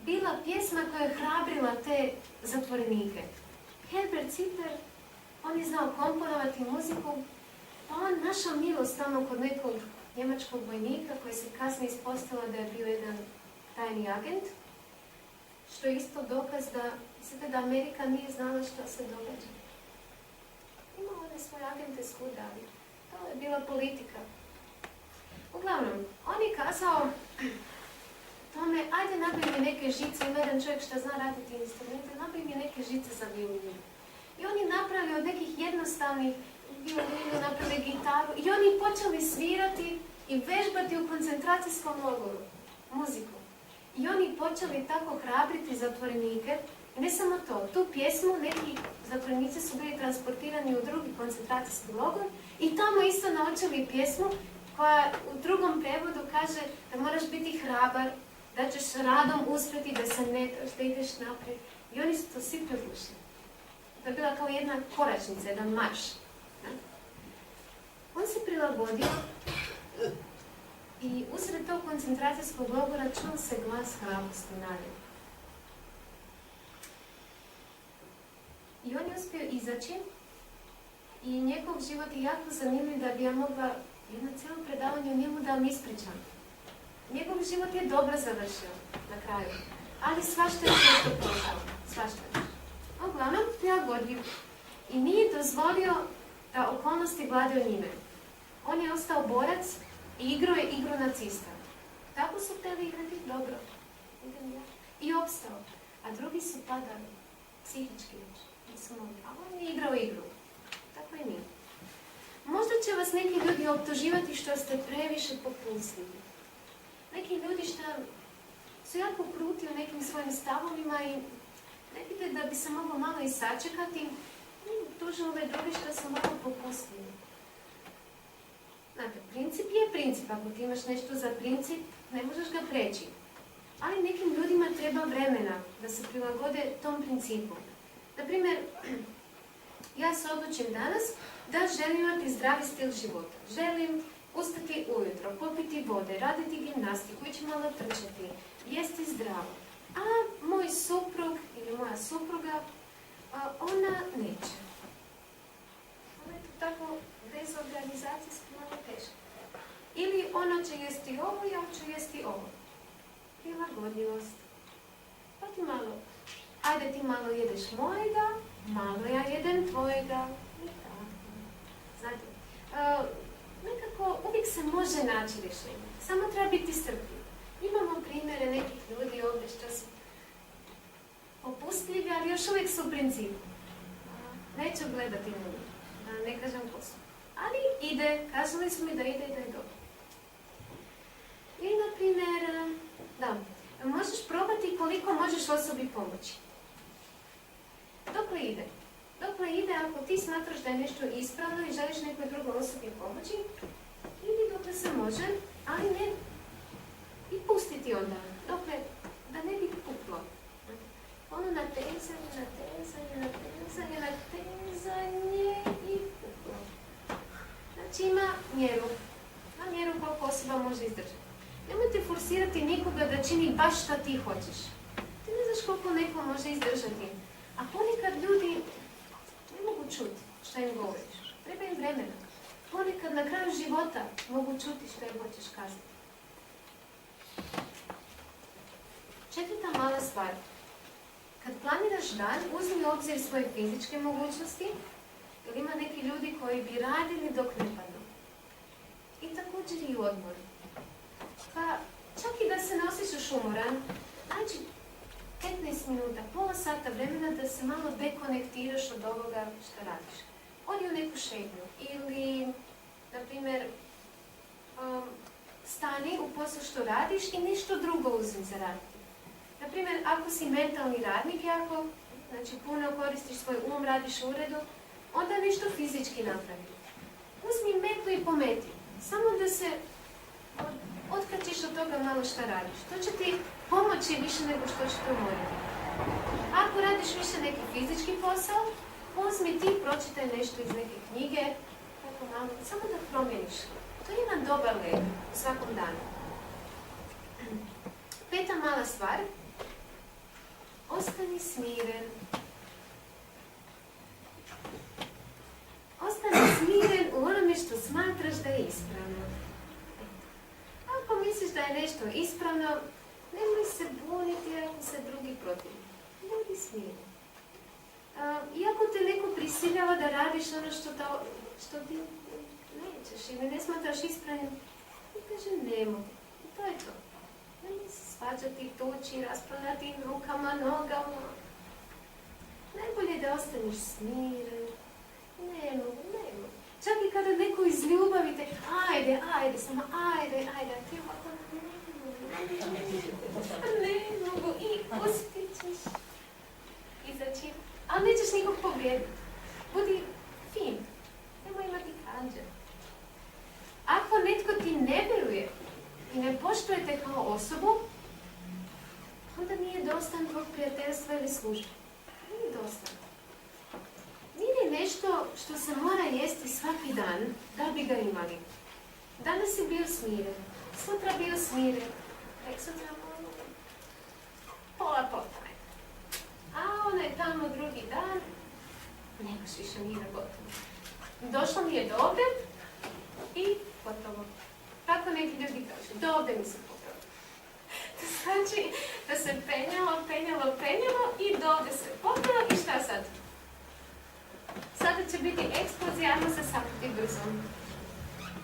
bila pjesma koja je hrabrila te zatvorenike. Herbert Ciper, on je znao komponovati muziku, pa on našao milost tamo kod nekog njemačkog vojnika koji se kasnije ispostavilo da je bio jedan tajni agent, što je isto dokaz da Amerika nije znala što se događa. Imao one svoje agente svuda, ali to je bila politika. Uglavnom, on je kazao tome, ajde nabij mi neke žice, ima jedan čovjek što zna raditi instrumente, nabij mi neke žice za violinu. I on je napravio od nekih jednostavnih violinu, napravio gitaru i oni počeli svirati i vežbati u koncentracijskom logoru muziku. I oni počeli tako hrabriti zatvorenike. I ne samo to, tu pjesmu neki zatvorenici su bili transportirani u drugi koncentracijski logor i tamo isto naučili pjesmu koja u drugom prevodu kaže da moraš biti hrabar, da ćeš radom uspjeti, da se ne traš, da ideš naprijed. I oni su to svi prevušli. To je bila kao jedna koračnica, jedan marš. On se prilagodio i usred tog koncentracijskog logora čuo se glas hrabrosti naredno. I on je uspio izaći i njegov život je jako zanimljiv da bi ja mogla jedno cijelo predavanje o njemu da vam ispričam. Njegov život je dobro završio na kraju, ali svašta je što prošao, svašta. Uglavnom, prilagodljiv i nije dozvolio da okolnosti vladaju njime. On je ostao borac i igrao je igru nacista. Tako su htjeli igrati dobro. I opstao. A drugi su padali psihički već. A on je igrao igru. Tako i mi. Možda će vas neki ljudi optuživati što ste previše popustljivi. Neki ljudi što su jako kruti u nekim svojim stavovima i ne vidite da bi se moglo malo i sačekati. Tuže ove druge što su malo popustljivi. Znate, princip je princip. Ako ti imaš nešto za princip, ne možeš ga preći. Ali nekim ljudima treba vremena da se prilagode tom principu. Naprimjer, ja se odlučim danas da želim imati zdravi stil života. Želim ustati ujutro, popiti vode, raditi gimnastiku, ići malo trčati, jesti zdravo. A moj suprug ili moja supruga, ona neće. Ona je to tako dezorganizacijski malo teško. Ili ona će jesti ovo, ja ću jesti ovo. Prilagodljivost. Pa ti malo, ajde ti malo jedeš mojega, malo ja jedem tvojega. I tako. Znate, nekako uvijek se može naći rješenje. Samo treba biti strpljiv. Imamo primjere nekih ljudi ovdje što su popustljivi, ali još uvijek su u principu. Neću gledati na njih, da ne kažem poslu. Ali ide, kazali su mi da ide i da je dobro. I na primjer, da, možeš probati koliko možeš osobi pomoći. Dokle ide? Dokle ide ako ti smatraš da je nešto ispravno i želiš nekoj drugoj osobi pomoći, idi dokle se može, ali ne i pustiti onda, dokle da ne bi puklo. Ono natezanje i puklo. može izdržati. Nemojte forsirati nikoga da čini baš šta ti hoćeš. Ti ne znaš koliko neko može izdržati. A ponekad ljudi ne mogu čuti šta im govoriš. Treba im vremena. Ponekad na kraju života mogu čuti šta im hoćeš kazati. Četvrta mala stvar. Kad planiraš dan, uzmi u obzir svoje fizičke mogućnosti, jer ima neki ljudi koji bi radili dok ne padnu. I također i odmor. Pa čak i da se ne osjećaš umoran, znači 15 minuta, pola sata vremena da se malo dekonektiraš od ovoga što radiš. Odi u neku šetnju ili, na primjer, stani u poslu što radiš i nešto drugo uzmi za raditi. Na primjer, ako si mentalni radnik jako, znači puno koristiš svoj um, radiš u uredu, onda nešto fizički napravi. Uzmi metlu i pometi. Samo da se otkačiš od toga malo šta radiš. To će ti pomoći više nego što će to morati. Ako radiš više neki fizički posao, uzmi ti, pročitaj nešto iz neke knjige, tako malo, samo da promijeniš. To je jedan dobar lek u svakom danu. Peta mala stvar. Ostani smiren. Ostani smiren u onome što smatraš da je ispravno. Ako misliš da je nešto ispravno, nemoj se buniti ako se drugi protivi. Budi smiren. Iako te neko prisiljava da radiš ono što ti nećeš ili ne smatraš ispravnim, ti kaže nemoj. I to je to. Nemoj se svađati, tući, raspravljati rukama, nogama. Najbolje da ostaneš smiren. Nemoj. Čak i kada neko izljubavi te, ajde, samo ajde, a ti ovako ne mogu i uspit ćeš izaći, ali nećeš nikog povrijediti. Budi fin, nemoj imati kanđe. Ako netko ti ne vjeruje i ne poštuje te kao osobu, onda nije dostan tvog prijateljstva ili službe. Nije dostan. Nije nešto što se mora jesti svaki dan da bi ga imali. Danas si bio smiren, sutra bio smiren, sutra pola potaj. A onaj tamo drugi dan, nemaš više mira, gotovo. Došlo mi je do ovdje i gotovo. Tako neki ljudi kažu, do ovdje mi se popravo. To znači da se penjalo i do ovdje se popravo i šta sad? Sada će biti eksplozija, ajmo se sakriti brzo.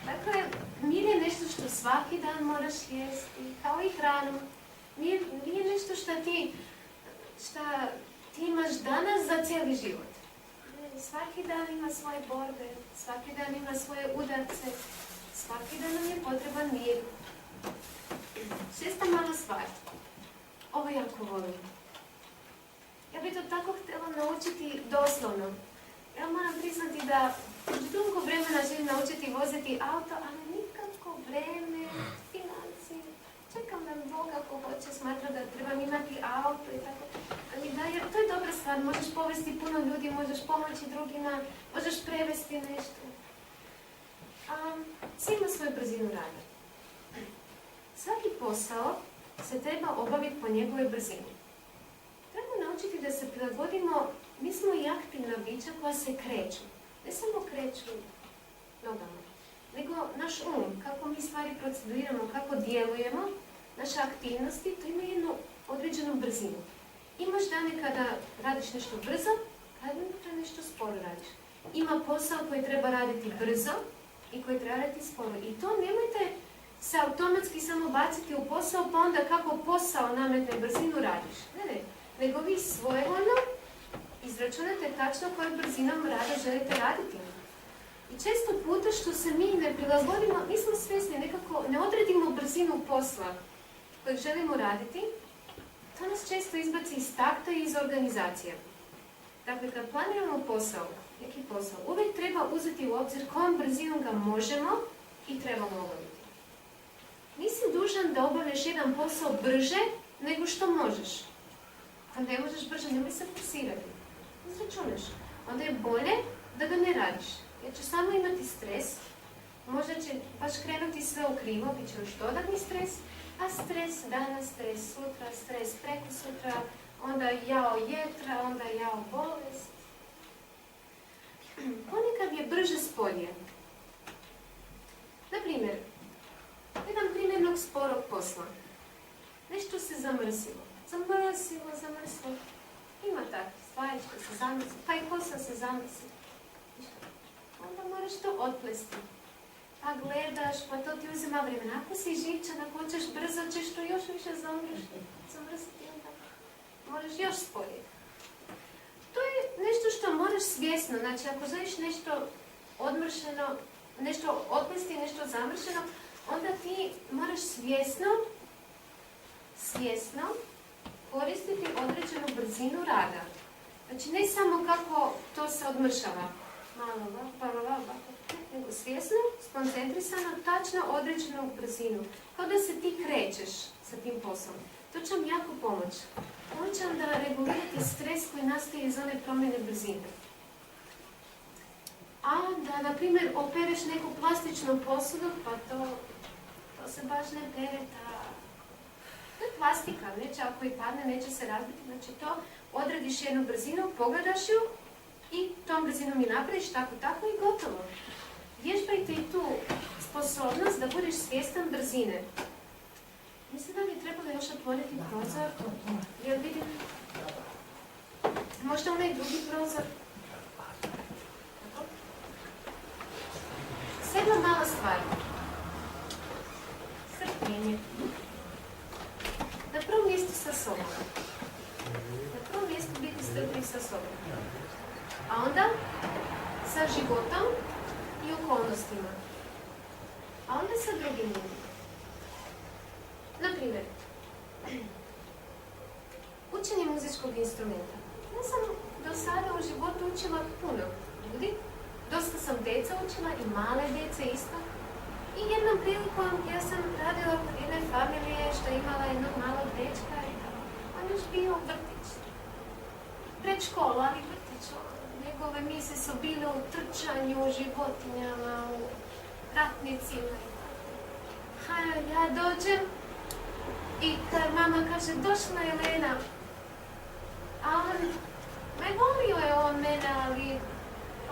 Dakle, mir je nešto što svaki dan moraš jesti, kao i hranu. Nije nešto što ti imaš danas za cijeli život. Svaki dan ima svoje borbe, svaki dan ima svoje udarce, svaki dan nam je potreban mir. Šesta mala stvar. Ovo jako volim. Ja bih to tako htjela naučiti doslovno. Ja moram priznati da dugo vremena želim naučiti voziti auto, ali nikako vreme, financije. Čekam da mi Bog ako hoće smatra da trebam imati auto i tako. Jer to je dobra stvar, možeš povesti puno ljudi, možeš pomoći drugima, možeš prevesti nešto. Svi ima svoju brzinu rada. Svaki posao se treba obaviti po njegovoj brzini. Treba naučiti da se prilagodimo. Mi smo i aktivna bića koja se kreću. Ne samo kreću nogama, nego naš kako mi stvari proceduramo, kako djelujemo, naše aktivnosti, to ima jednu određenu brzinu. Imaš dane kada radiš nešto brzo, kada nešto sporo radiš. Ima posao koji treba raditi brzo i koji treba raditi sporo. I to nemojte se automatski samo baciti u posao, pa onda kako posao nametne brzinu radiš. Ne, nego vi svojevoljno izračunate tačno kojom brzinom rada želite raditi. I često puta što se mi ne prilagodimo, nismo svjesni, nekako ne odredimo brzinu posla kojeg želimo raditi, to nas često izbaci iz takta i iz organizacije. Dakle, kad planiramo neki posao, uvijek treba uzeti u obzir kojom brzinom ga možemo i trebamo obaviti. Nisi dužan da obavljaš jedan posao brže nego što možeš. Ako ne možeš brže, nemoj se forsirati. Izračunaš. Onda je bolje da ga ne radiš. Jer ćeš samo imati stres možda će baš krenuti sve u krivo, bit će još dodatni stres, a stres danas, stres sutra, stres preko sutra, onda jao jetra, onda jao bolest. Ponekad je brže spolje. Na primjer, jedan primjernog sporog posla. Nešto se zamrsilo. Zamrsilo. Ima takve stvari što se zamrsi, pa i posao se zamrsi. Onda moraš to otplesti. Pa gledaš, pa to ti uzima vremena. Ako si živčan, ako hoćeš brzo, ćeš to još više zamrsiti, onda moraš još sporije. To je nešto što moraš svjesno, znači ako želiš nešto odmršeno, nešto otplesti, nešto zamršeno, onda ti moraš svjesno koristiti određenu brzinu rada. Znači ne samo kako to se odmršava, malo ovako, nego svjesno, skoncentrisano, tačno određenu brzinu. Kao da se ti krećeš sa tim poslom. To će vam jako pomoći. Pomoći vam da regulirate stres koji nastaje iz one promjene brzine. A da, na primjer, opereš neku plastičnu posudu, pa to se baš ne pere, to je plastika, neće, ako i padne, neće se razbiti, znači to odrediš jednu brzinu, pogledaš ju i tom brzinom je napraviš tako i gotovo. Vježbajte i tu sposobnost da budeš svjestan brzine. Mislim da bi trebalo još otvoriti prozor, jer vidim, možda onaj drugi prozor. Sedma mala stvar. Strpljenje. Na prvom mjestu sa sobom. Na prvom mjestu biti strpljiv sa sobom. A onda sa životom i okolnostima. A onda sa drugim ljudima. Na primjer, učenje muzičkog instrumenta. Ja sam do sada u životu učila puno ljudi. Dosta sam djeca učila i male djece isto. I jednom prilikom ja sam radila kod jedne familije što je imala jednog malog dečka i on još bio vrtić. Pred školu, ali vrtić. Njegove misle su bile u trčanju, u životinjama, u ratnicima. Ja dođem i kad mama kaže, došla je Lena. A on, volio je on mene, ali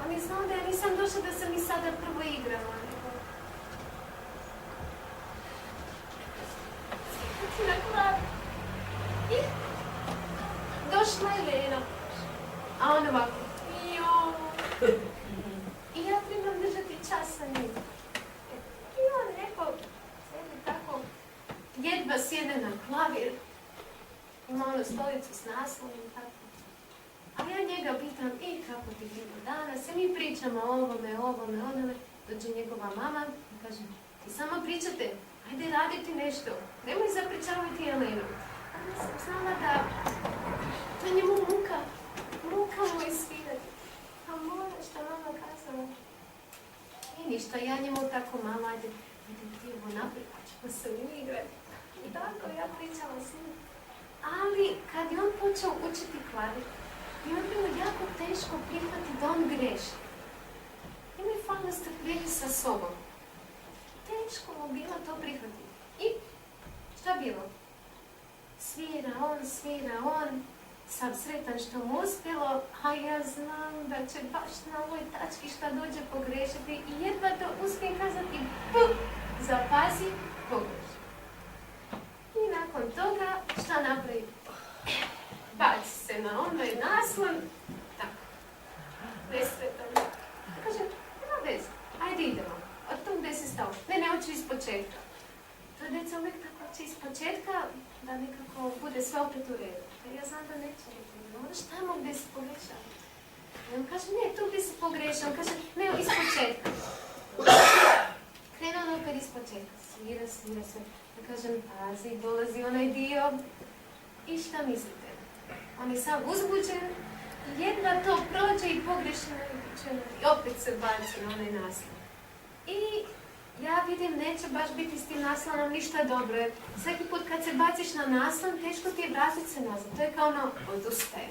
on je znao da ja nisam došla da sam i sada prvo igrala. Na klavi. I došla je Lena. A on ovako, i ja trebam držati čas sa njim. I on rekao, sedi tako, jedva sjede na klavir. Ima onu stolicu s naslovom i tako. A ja njega pitam, i kako ti bilo danas? I mi pričamo o ovome. Dođe njegova mama i kaže, ti samo pričate, ajde raditi nešto, nemoj zapričavati Jelenu. A ja sam znala da to je njemu muka mu je svirati. A mora što mama kazala. I ništa, ja njemu tako mama, ajde ti ovo naprijed, pa ćemo se igrati. I tako ja pričala s njim. Ali kad je on počeo učiti klavir, i on bilo jako teško prihvatiti da on greši. I mi je falilo strpljenje sa sobom. Teško mu bilo to prihvatiti. I šta bilo? Svira on, sam sretan što mu uspjelo, a ja znam da će baš na ovoj tački šta dođe pogrešiti i jedva to uspijem kazati, zapazi, pogreši. I nakon toga šta napravi? Baci se na onaj naslon, tako, nesretan. Kaže, nema veze, ajde idemo. Od tom gdje si stao. Ne, hoću iz početka. To djeca uvijek tako će iz početka da nekako bude sve opet u redu. Ja znam da neće biti. Moraš tamo gdje si pogrešao. I on kaže, ne, tu gdje si pogrešao. On kaže, ne, iz početka. Krenuo on opet iz početka. Svira sve. Ja kažem, pazi, dolazi onaj dio. I šta mislite? On je sam uzbuđen. Jedva to prođe i pogrešno. I opet se baci na onaj naslov. I ja vidim, neće baš biti s tim naslonom ništa dobro. Svaki put kad se baciš na naslon, teško ti je vratiti se nazad. To je kao ono, odustajem.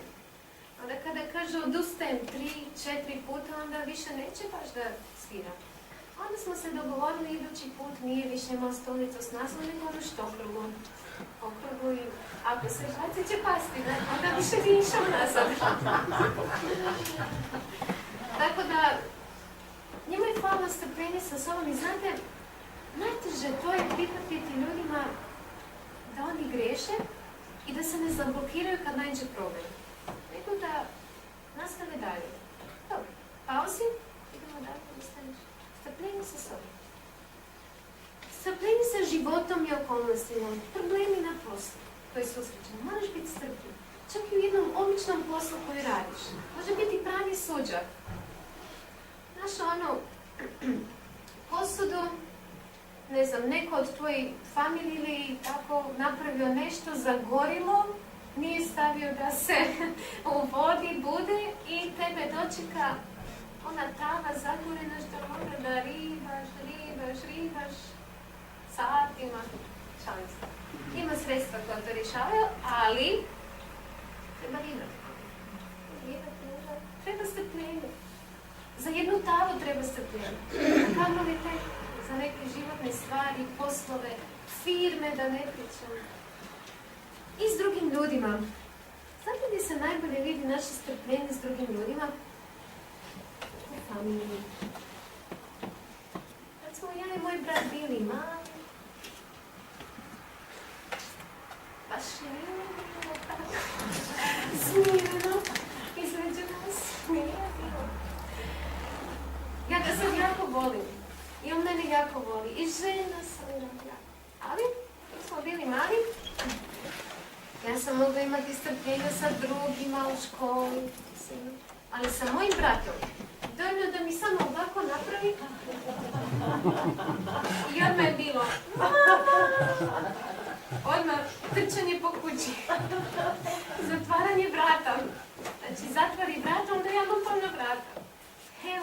Onda kada kaže odustajem 3-4 puta, onda više neće baš da svira. Onda smo se dogovorili idući put nije više imao stolicu s naslovom, nego ono štokrugu. Okrugu i ako se baci će pasti, ne? Onda više nije išao nazad. Tako da, njima je hvala strpljenje sa sobom i znate, najteže to je prihvatiti ljudima da oni greše i da se ne zablokiraju kad nađe problem. Nego da nastave dalje. Dobro, pauzi, idemo dalje, ostaneš. Strpljenje sa sobom. Strpljenje sa životom i okolnostima, problemi na poslu koji susrećemo. Moraš biti strpljiv. Čak i u jednom običnom poslu koji radiš. Može biti pravi suđak. Znaš, ono, posudu, ne znam, neko od tvojih familije ili tako napravio nešto, zagorilo, nije stavio da se u vodi bude i tebe dočeka ona tava zagorena što mora da ribaš satima. Šalim se. Ima sredstva koja to rješavaju, ali treba ribati. Treba strpljenje. Za jednu tavu treba strpljenje. Kamoli za neke životne stvari, poslove, firme, da ne pričam. I s drugim ljudima. Znate gdje se najbolje vidi naše strpljenje s drugim ljudima? U familiji. Kad smo ja i moj brat bili mali, baš nije bilo tako smireno između nas. Nije bilo. Ja ga sad jako volim. I on mene jako voli. I žena sam jako. Ali, dok smo bili mali, ja sam mogla imati strpljenja sa drugima u školi. Ali sa mojim bratom, dovoljno da mi samo ovako napravi. I odmah je bilo, odmah trčanje po kući. Zatvaranje vrata. Znači, zatvori vrata, onda ja lupam na vrata.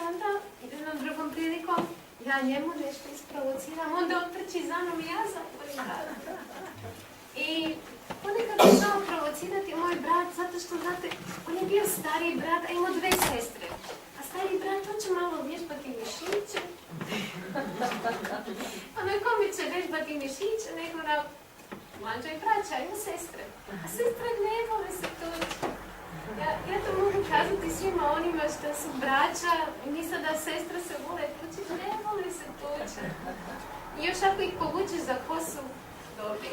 Onda, jednom drugom prilikom, ja njemu nešto isprovociram, onda on trči za mnom i ja zatvorim vrata. I ponekad je znao provocirati moj brat, zato što, znate, on je bio stariji brat, a imao 2 sestre. A stariji brat hoće malo vježbati mišiće. Ono, kome će vježbati mišiće, nego na mlađoj braća, ima sestre. A sestre ne vole se tući. Ja to mogu kazati svima onima što su braća i misle da sestre se vole tući, ne vole se tući. I još ako ih povučeš za kosu, dobri.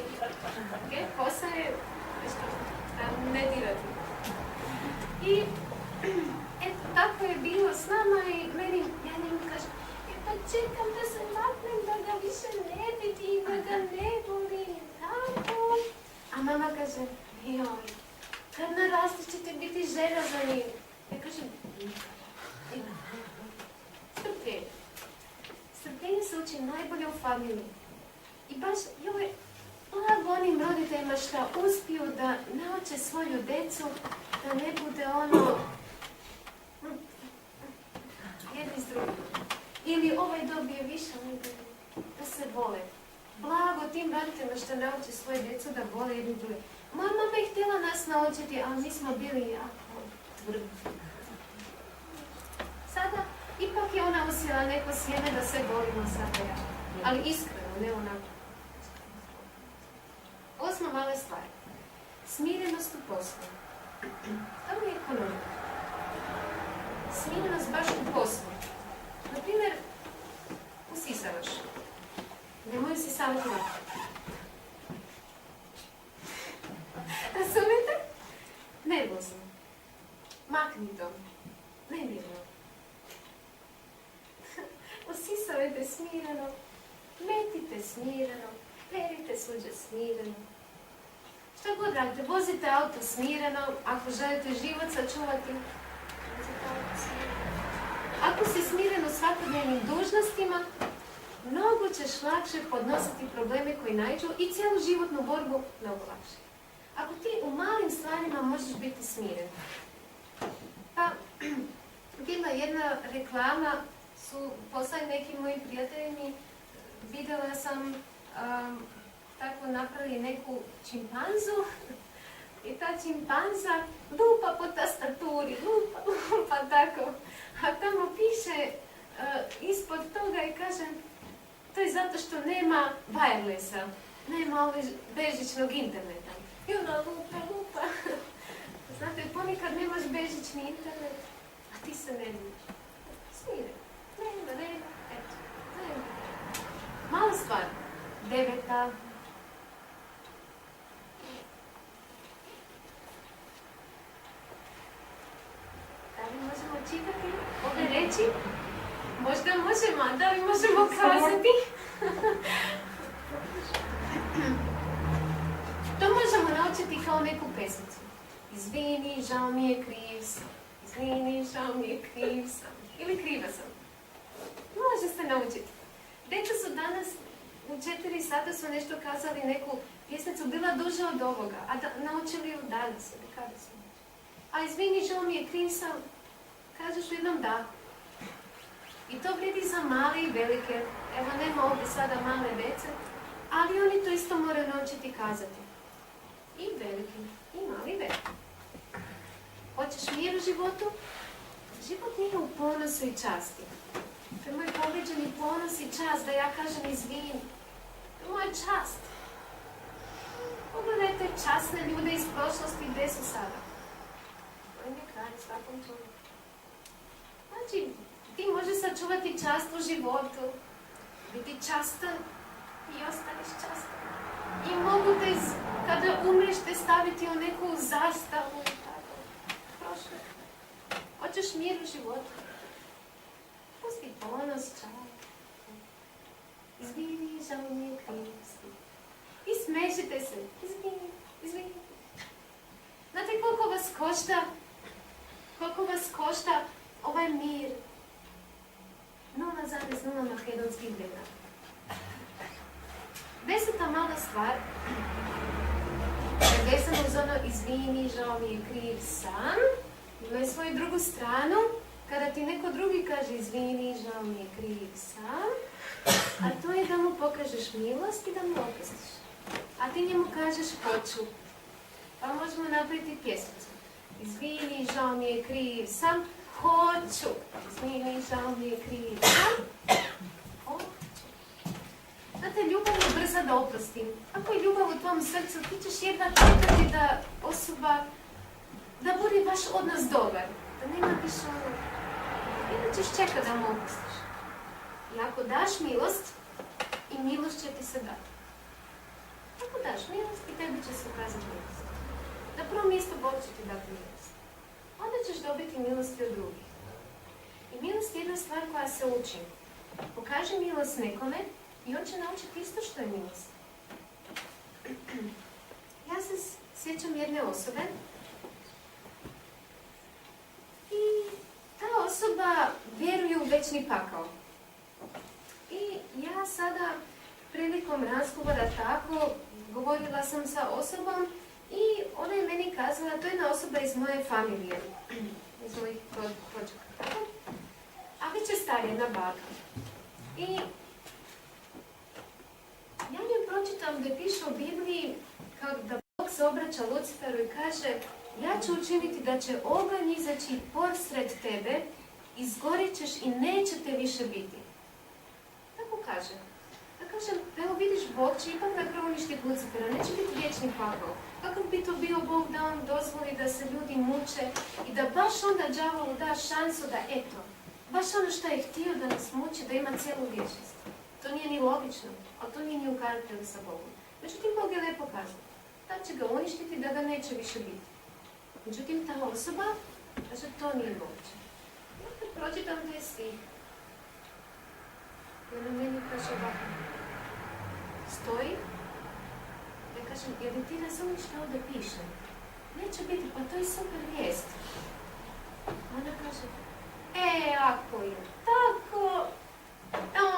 Okay? Kosa je nešto, ne dirati. I eto, tako je bilo s nama i meni, ja njemu kažem, pa čekam da se maknem, da ga više ne vidi, da ga ne volim, tako. A mama kaže, joj, kad naraste ćete biti žena za njim. Ja kažem, strpljenje. Strpljenje se uči najbolje u familiji. I baš, joj, blago onim roditeljima što uspiju da nauče svoju decu, da ne bude ono jedni s drugim. Ili ovaj dobije više, da se vole. Blago tim roditeljima što nauče svoje decu da vole jedni drugi. Moja mama je htjela nas naučiti, ali mi smo bili jako tvrdi. Sada, ipak je ona usjela neko sjeme da se volimo sada ja. Ali iskreno, ne onako. 8. male stvari. Smirenost u poslu. To je ekonomija. Smirenost baš u poslu. Naprimjer, usisavaš. Nemoj usisavati lako. Razumite? Nervozno. Makni to. Nemirno. Usisavajte smireno. Metite smireno. Perite suđe smireno. Što god radite, vozite auto smireno. Ako želite život sačuvati, vozite auto smireno. Ako si smiren u svakodnevnim dužnostima, mnogo ćeš lakše podnositi probleme koji naiđu i cijelu životnu borbu mnogo lakše. Ako ti u malim stvarima možeš biti smiren. Pa, bila jedna reklama, su poslali neki moji prijatelji, vidjela sam tako napravili neku čimpanzu i ta čimpanza lupa po tastaturi, lupa tako. A tamo piše ispod toga i kaže zato što nema wirelessa, nema bežičnog interneta. I ona lupa. Znate, ponekad nemaš bežični internet, a ti se ne vidiš. Smire. Nema, eto. Mala stvar. 9. Da li možemo čitati ove reči? Možda možemo, a da li možemo kazati? To možemo naučiti kao neku pesmicu. Izvini, žao mi je, kriv sam. Izvini, žao mi je, kriv sam. Ili kriva sam. Može se naučiti. Djeca su danas u 4 sata su nešto kazali, neku pjesmicu, bila duža od ovoga, a naučili ju danas. Kada su? A izvini, žao mi je, kriv sam. Kažeš u jednom dahu. I to vrijedi za male i velike. Evo, nema ovdje sada male djece, ali oni to isto moraju naučiti kazati. I veliki, i mali i veliki. Hoćeš mir u životu? Život nije u ponosu i časti. To je moj povrijeđeni ponos i čast da ja kažem izvini. To je moja čast. Pogledajte časne ljude iz prošlosti gdje su sada. To je kraj svakom čovjeku. Znači, ti možeš sačuvati čast u životu, biti častan i ostaneš častan. I mogu te, kada umreš, te staviti u neku zastavu i tako. Prošle. Hoćeš mir u životu? Pusti ponos, čast. Izvini, žao mi je, kriv sam. I smešite se. Izvini. Znate koliko vas košta ovaj mir? 0,0 makedonskih dinara. 10. mala stvar, vezano uz ono izvini, žao mi je, kriv sam, ima svoju drugu stranu, kada ti neko drugi kaže izvini, žao mi je, kriv sam, a to je da mu pokažeš milost i da mu oprostiš. A ti njemu kažeš hoću. Pa možemo napraviti pjesmicu. Izvini, žao mi je, kriv sam, hoću. Izvini, žao mi je, kriv sam, hoću. Znate, ljubav je brza da oprostim. Ako je ljubav u tvom srcu, ti ćeš jedva čekati da osoba, da bude vaš odnos dobar. Da nema više ono. Jedva ćeš čekati da mu oprostiš. I ako daš milost, i milost će ti se dati. Ako daš milost, i tebi će se ukazati milost. Na prvom mjestu Bog će ti dati milost. Onda ćeš dobiti milosti od drugih. I milost je jedna stvar koja se uči. Pokaži milost nekome i on će naučiti isto što je milost. Ja se sjećam jedne osobe i ta osoba vjeruje u večni pakao. I ja sada prilikom razgovora tako govorila sam sa osobom i ona je meni kazala, to je jedna osoba iz moje familije, iz mojih rođaka. A već je stara jedna baka. I ja njoj pročitam da piše u Bibliji da Bog se obraća Luciferu i kaže ja ću učiniti da će oganj izaći posred tebe, izgorit ćeš i neće te više biti. Tako kaže. Ja kažem, evo vidiš, Bog će ipak na kraju uništiti Lucifera, neće biti vječni pakao. Kakav bi to bio Bog da on dozvoli da se ljudi muče i da baš onda đavolu da šansu da eto, baš ono što je htio da nas muči, da ima cijelu vječnost. To nije ni logično, a to nije ni u karakteru sa Bogom. Međutim, Bog je lepo kazao. Da će ga uništiti, da ga neće više biti. Međutim, ta osoba kaže, to nije moguće. Ja kad pročitam taj stih, i ona meni kaže ovako, stoji, ja kažem, jer ti razumiješ što ovdje piše? Neće biti, pa to je super vijest. Ona kaže, ako je tako,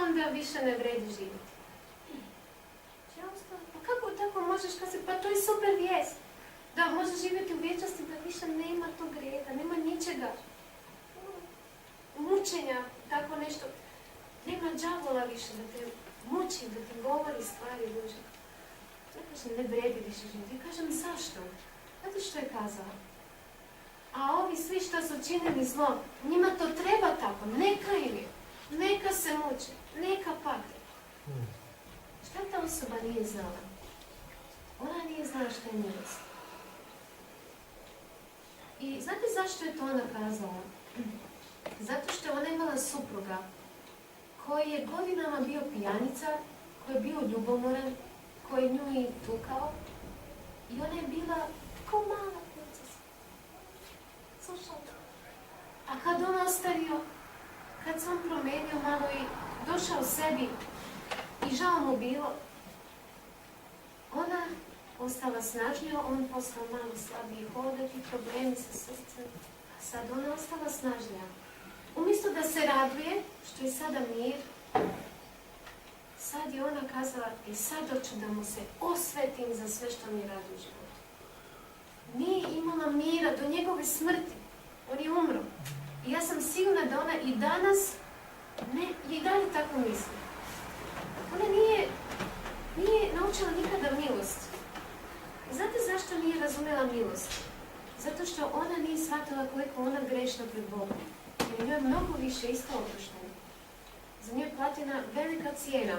onda više ne vredi živjeti. Ja ostavim, pa kako tako možeš kazati, pa to je super vijest. Da možeš živjeti u vječnosti, da više nema tog reda, nema ničega. Mučenja, tako nešto. Nema đavola više da te muči, da ti govori stvari duže. Ja kažem, ne vredi više živjeti. Ja kažem, zašto? Znate što je kazala? A ovi svi što su činili zlo, njima to treba tako, neka im je. Neka se muče, neka pate. Šta ta osoba nije znala? Ona nije znala šta je milost. I znate zašto je to ona kazala? Zato što je ona imala supruga koji je godinama bio pijanica, koji je bio ljubomoran, koji je nju i tukao. I ona je bila kao mala princesa. Slušajte. A kad on ostario, kad se on promenio malo i došao sebi i žao mu bilo, ona ostala snažnija, on postao malo slabiji hodati, problemi sa srcem, a sad ona ostala snažnija. Umjesto da se raduje, što je sada mir, sad je ona kazala, i sad hoću da mu se osvetim za sve što mi radi u životu. Nije imala mira do njegove smrti. On je umro. I ja sam sigurna da ona i danas je i dalje tako misli. Ona nije naučila nikada milost. I znate zašto nije razumjela milost? Zato što ona nije shvatila koliko ona grešna pred Bogom. Jer njoj je mnogo više isto oprošteno. Za nju je plaćena velika cijena.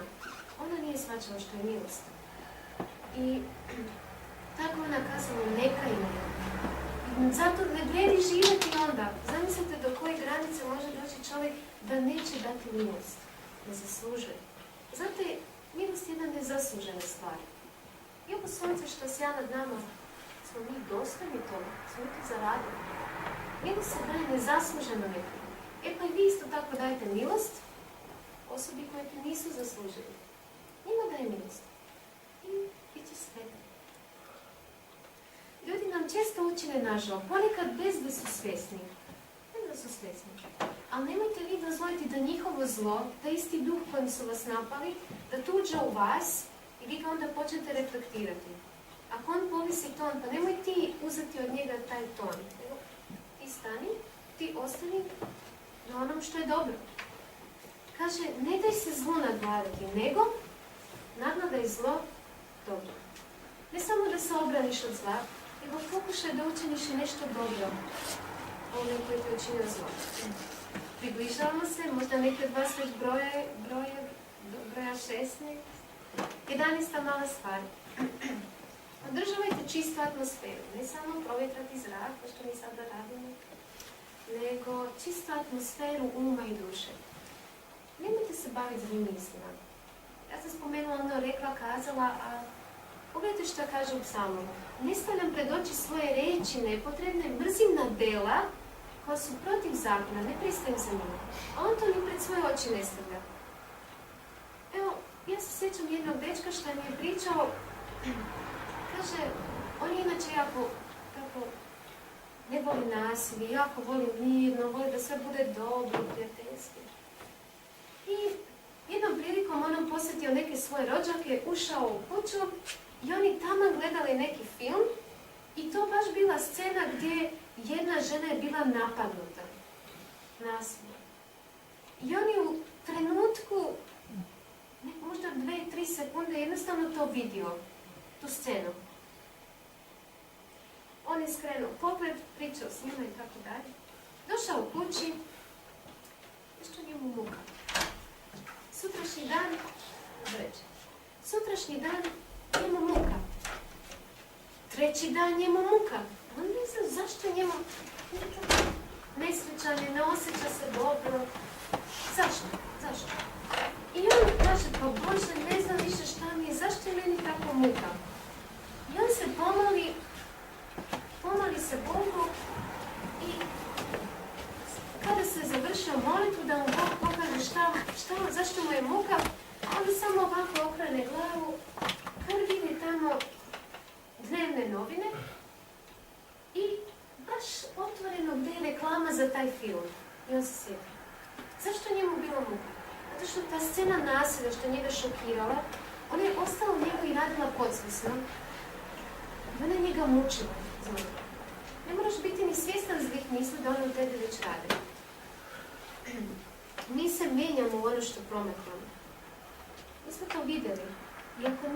Ona nije shvaćala što je milost. I tako ona kazala, neka ima. Zato ne vredi živjeti onda. Zamislite do koje granice može doći čovjek da neće dati milost. Ne zaslužuje. Zato je milost jedna nezaslužena stvar. I ovo sunce što sja nad nama, smo mi dostojni toga, smo mi to zaradili. Milost se daje nezasluženo nekako. E pa i vi isto tako dajete milost osobi koje te nisu zaslužili. Njima daje milost. I bit će sretni. Ljudi nam često učine nažal, ponekad bez da su svjesni. Ne da su svjesni. Ali nemojte vi dozvoliti da njihovo zlo, da isti duh kojim su vas napali, da tuđe u vas i vi ga onda počnete reflektirati. Ako on povisi ton, pa nemoj ti uzeti od njega taj ton. Evo, ti stani, ti ostani na onom što je dobro. Kaže, ne daj se zlu nadvladati, nego nadvladaj zlo dobro. Ne samo da se obraniš od zla, nego pokušaj da učiniš i nešto dobro onom koji te učinio zlo. Približavamo se, možda neki od vas već broja 16. 11. mala stvar. Održavajte čistu atmosferu, ne samo provjetrati zrak, kao što mi sada radimo, nego čistu atmosferu uma i duše. Nemojte se baviti zlim mislima. Ja sam spomenula ono, rekla, kazala, a pogledajte što kaže u psalmu. Ne stavljam pred oči svoje reči nepotrebne, mrzim na dela koja su protiv zakona, ne pristajem za njima. A on to ni pred svoje oči ne stavlja. Evo, ja se sjećam jednog dečka što mi je pričao, kaže, on je inače jako ne voli nasilje, jako voli mirno, voli da sve bude dobro, prijateljski. I jednom prilikom on posjetio neke svoje rođake, ušao u kuću i oni tamo gledali neki film i to baš bila scena gdje jedna žena je bila napadnuta nasilno. I oni u trenutku, možda 2-3 sekunde, jednostavno to vidio, tu scenu. On je skrenuo pogled, pričao s njima i tako dalje. Došao u kući, nešto njemu muka. Sutrašnji dan, sutrašnji dan njemu muka. Treći dan njemu muka. On ne zna zašto njemu nesrećan je, ne osjeća se dobro. Zašto? I on kaže, pa Bože, ne znam više šta mi je, zašto je meni tako muka? I on se pomoli se Bogu i kada se završio molitvu da mu Bog pokaže zašto mu je muka, onda samo ovako okrene glavu, kad vidi tamo dnevne novine i baš otvoreno gdje je reklama za taj film. I on se sjeti. Zašto njemu bilo muka? Zato što ta scena nasilja što je njega šokirala, ona je ostala u njegu i radila podsvjesno. I ona je njega mučila. Ne moraš biti ni svjestan zlih misli da one u tebi već rade. Mi se mijenjamo u ono što prometamo. Mi smo to vidjeli. I ako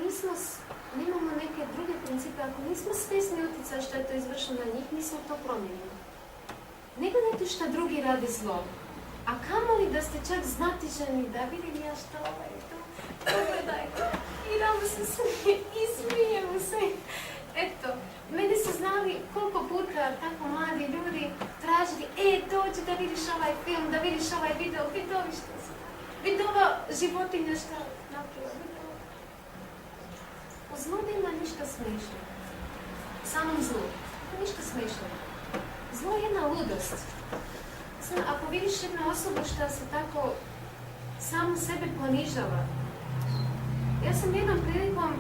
nemamo neke druge principe, ako nismo svjesni utjecaja što je to izvršeno na njih, mi smo to promijenili. Ne gledajte šta drugi rade zlo. A kamoli da ste čak znatiženi, da vidim ja što je to, pogledajte, i ramo se smije, i smijemo se. Eto, mene su znali koliko puta tako mladi ljudi tražili, dođi da vidiš ovaj film, da vidiš ovaj video, vidovi što su. Vidi ova životinja što napravila, vidi ovo. U zlu nema ništa smiješno. Samom zlu. Nema ništa smiješno. Zlo je jedna ludost. Ako vidiš jednu osobu što se tako samo sebe ponižava. Ja sam jednom prilikom,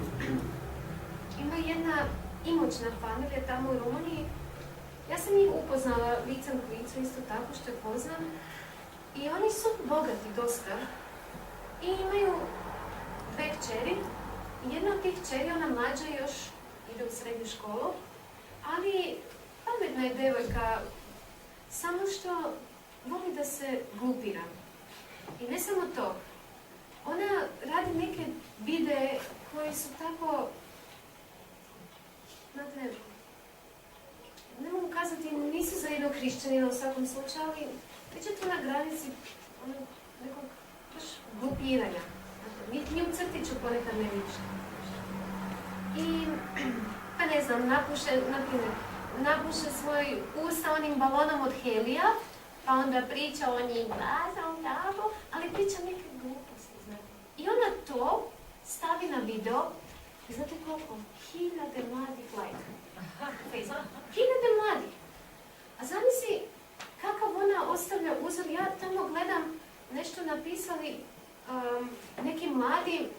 ima jedna imućna familija tamo u Rumuniji. Ja sam ih upoznala licem k licu, isto tako što je poznam. I oni su bogati dosta. I imaju 2 kćeri. Jedna od tih kćeri, ona mlađa još, ide u srednju školu. Ali pametna je devojka, samo što voli da se glupira. I ne samo to. Ona radi neke videe koji su tako, znate, ne mogu kazati, nisu za jednog hrišćanina u svakom slučaju, ali već je to na granici nekog baš glupiranja. Ni u crtiću ponekad ne vidiš. I, pa ne znam, napuše svoj usta onim balonom od helija, pa onda priča o njim glasom, tako, ali priča neke gluposti, znate. I ona to stavi na video, i znate koliko? 1000 mladih lajka. 1000 mladih. A zamisli kakav ona ostavlja uzor. Ja tamo gledam nešto napisali neki mladi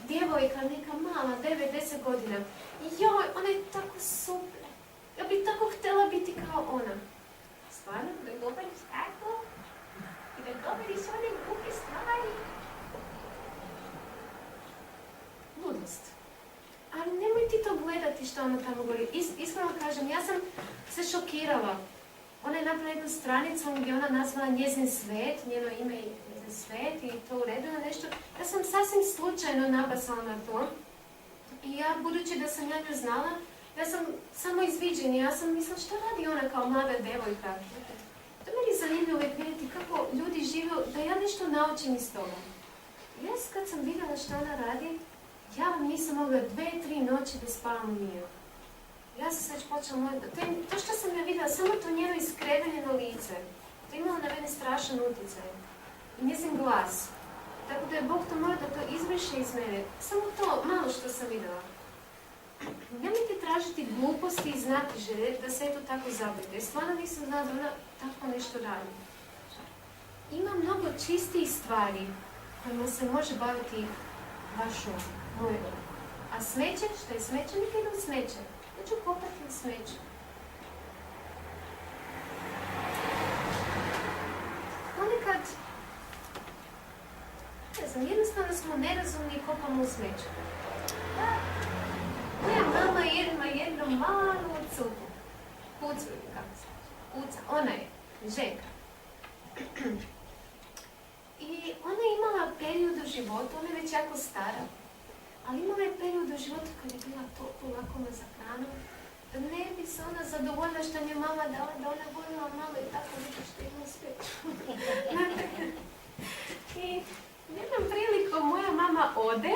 djevojka, neka mala, 9-10 godina. Joj, ona je tako super. Ja bih tako htjela biti kao ona. Stvarno, da govoriš tako? I da govoriš one glupe stvari? Ludost. Ali nemoj ti to gledati što ona tamo govori. Iskreno kažem, ja sam se šokirala. Ona je napravila jednu stranicu gdje ona nazvala njezin svet, njeno ime je njezin svet i to uredila nešto. Ja sam sasvim slučajno nabasala na to. I ja, budući da sam ja nju znala, ja sam samo izviđenje. Ja sam mislila što radi ona kao mlada devojka. To meni je zanimljivo uvijek vidjeti kako ljudi žive, da ja nešto naučim iz toga. Ja kad sam vidjela što ona radi, ja vam nisam mogla 2-3 noći da spavam u miru. Ja sam se već počela moliti. To što sam ja vidjela, samo to njeno iskreveljeno lice, to je imalo na mene strašan utjecaj. I njezin glas. Tako da je Bog to mora da to izbriše iz mene. Samo to, malo što sam vidjela. Nemojte tražiti gluposti i znatiželje da se eto tako zabavite. Stvarno nisam znala da ona tako nešto radi. Ima mnogo čistih stvari kojima se može baviti vaš moj um. A smeće, što je smeće, neka ide u smeće. Ja ću kopati u smeću. Ponekad, ne znam, jednostavno smo nerazumni i kopamo u smeću. Moja mama ima jednu malu cuku. Kucu, kako se kuca, ona je, ženka. I ona je imala period u životu, ona je već jako stara, ali imala je period u životu kad je bila toliko lakoma za hranom, da ne bi se ona zadovoljila što mi je mama dala, da ona voljela malo i tako zato što ima smeću. I jednom prilikom moja mama ode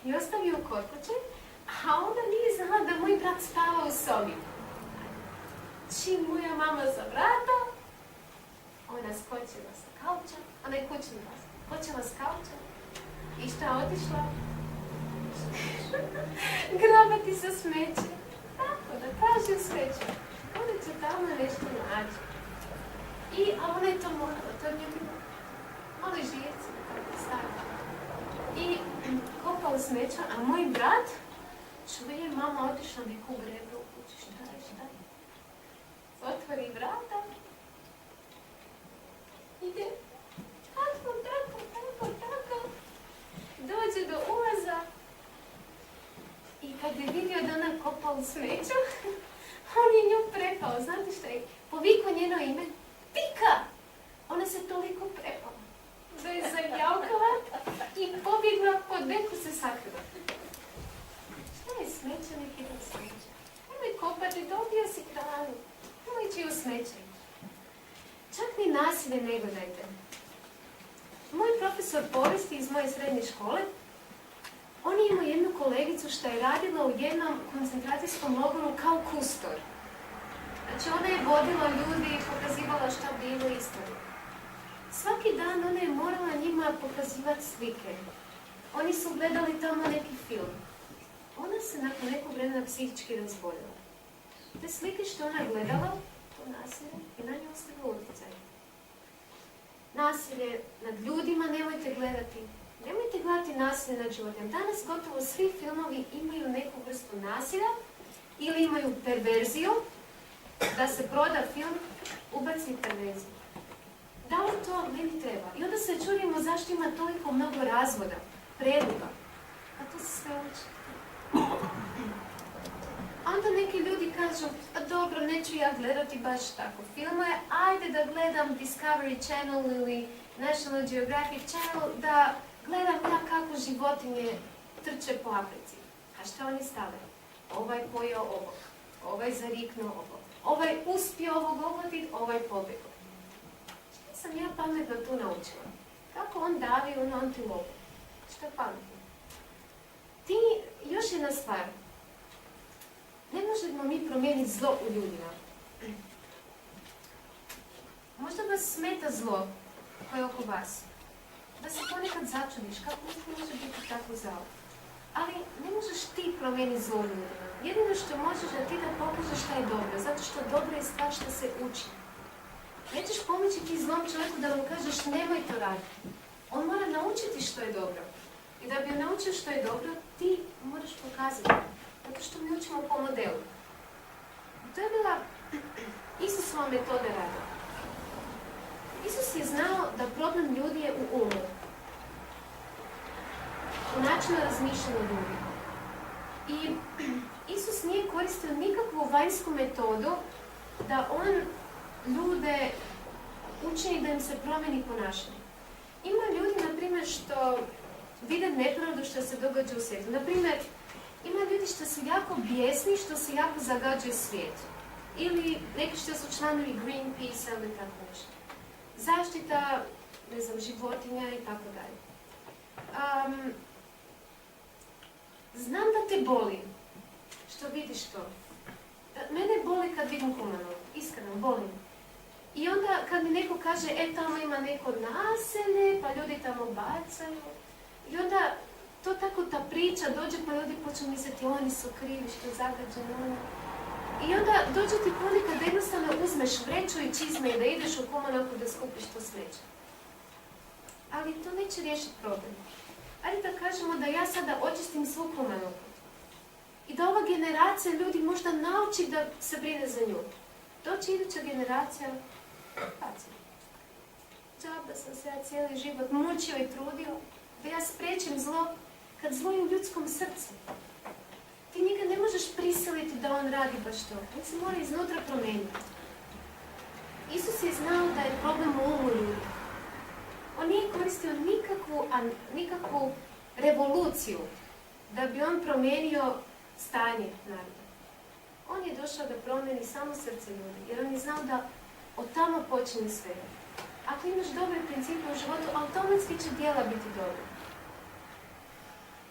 i ostavi u kod kuće, a onda nije znala da moj brat spava u sobi. Čim moja mama zavrata, ona skočila sa kauča, ona je kućni glas, skočila s kauča i šta otišla? Grabati sa smeće. Tako, da traži smeće. Onda će tamo nešto naći. A ona je to morala, to je nje bilo mali živci, stari. I kopa u smeća, a moj brat čuje, mama otišla neku grebu u kući, šta je? Otvori vrata, ide, tako, dođe do ulaza i kad je vidio da ona kopa u smeću, on je nju prepao, znate šta je, povikao njeno ime, Pika! Ona se toliko prepala, da je zavjavkala i pobjegla pod neku se sakrila. Šta je smeće, neki da smeće? Nemoj kopati, dobio si hranu. Nemoj ići u smeće. čak ni nasilje ne gledajte. Moj profesor povijesti iz moje srednje škole, on je imao jednu kolegicu što je radila u jednom koncentracijskom logoru kao kustor. Znači ona je vodila ljudi i pokazivala šta bilo istoriju. Svaki dan ona je morala njima pokazivati slike. Oni su gledali tamo neki film. Ona se nakon nekog vremena psihički razboljela. Te slike što ona je gledala, to nasilje, i na nju ostavilo utjecaj. Nasilje nad ljudima nemojte gledati. Nemojte gledati nasilje nad životom. Danas gotovo svi filmovi imaju neku vrstu nasilja ili imaju perverziju, da se proda film, ubaci perverziju. Da li to meni treba? I onda se čudimo zašto ima toliko mnogo razvoda, predloga. A to se sve uči. Onda neki ljudi kažu, a dobro, neću ja gledati baš tako filmove, ajde da gledam Discovery Channel ili National Geographic Channel, da gledam ja kako životinje trče po Africi. A šta oni stave? Ovaj pojeo ovog, ovaj zariknuo ovog, ovaj uspio ovog ohvatiti, ovaj pobjegao. Šta sam ja pametno tu naučila? Kako on davi u antilopu? Što je pametno? Još jedna stvar. Ne možemo mi promijeniti zlo u ljudima. Možda vas smeta zlo koje je oko vas. Da se ponekad začudiš kako može biti tako zao. Ali ne možeš ti promijeniti zlo u ljudima. Jedino što možeš da ti da pokažeš šta je dobro. Zato što dobro je stvar što se uči. Nećeš pomoći ti zlom čovjeku da mu kažeš nemoj to raditi. On mora naučiti što je dobro. I da bi on naučio što je dobro, ti moraš pokazati. Zato što mi učimo po modelu. To je bila Isusova metoda rada. Isus je znao da problem ljudi je u umu. U načinu razmišljanja ljudi. I Isus nije koristio nikakvu vanjsku metodu da on ljude učini da im se promijeni ponašanje. Ima ljudi, na primjer, što vide nepravdu što se događa u svijetu. Na primjer, ima ljudi što su jako bijesni, što se jako zagađuje svijet. Ili neki što su članovi Greenpeace ili tako nešto. Zaštita, ne znam, životinja i tako dalje. Znam da te boli što vidiš to. Mene boli kad vidim humano, iskreno, boli. I onda kad mi neko kaže, tamo ima neko naselje, pa ljudi tamo bacaju. I onda to tako ta priča dođe pa ljudi počnu misliti oni su krivi što je zagađeno. I onda dođe ti ponekad da jednostavno uzmeš vreću i čizme i da ideš u komunalku da skupiš to smeće. Ali to neće riješiti problem. Ajde da kažemo da ja sada očistim svu komunalku. I da ova generacija ljudi možda nauči da se brine za nju. Doći iduća generacija, bacim. Džaba sam se ja cijeli život mučio i trudio da ja spriječim zlo kad zlo je u ljudskom srcu. Ti nikad ne možeš prisiliti da on radi baš to. On se mora iznutra promijeniti. Isus je znao da je problem u umu ljudi. On nije koristio nikakvu revoluciju da bi on promijenio stanje naroda. On je došao da promijeni samo srce ljudi, jer on je znao da od tamo počinje sve. Ako imaš dobre principe u životu, automatski će djela biti dobra.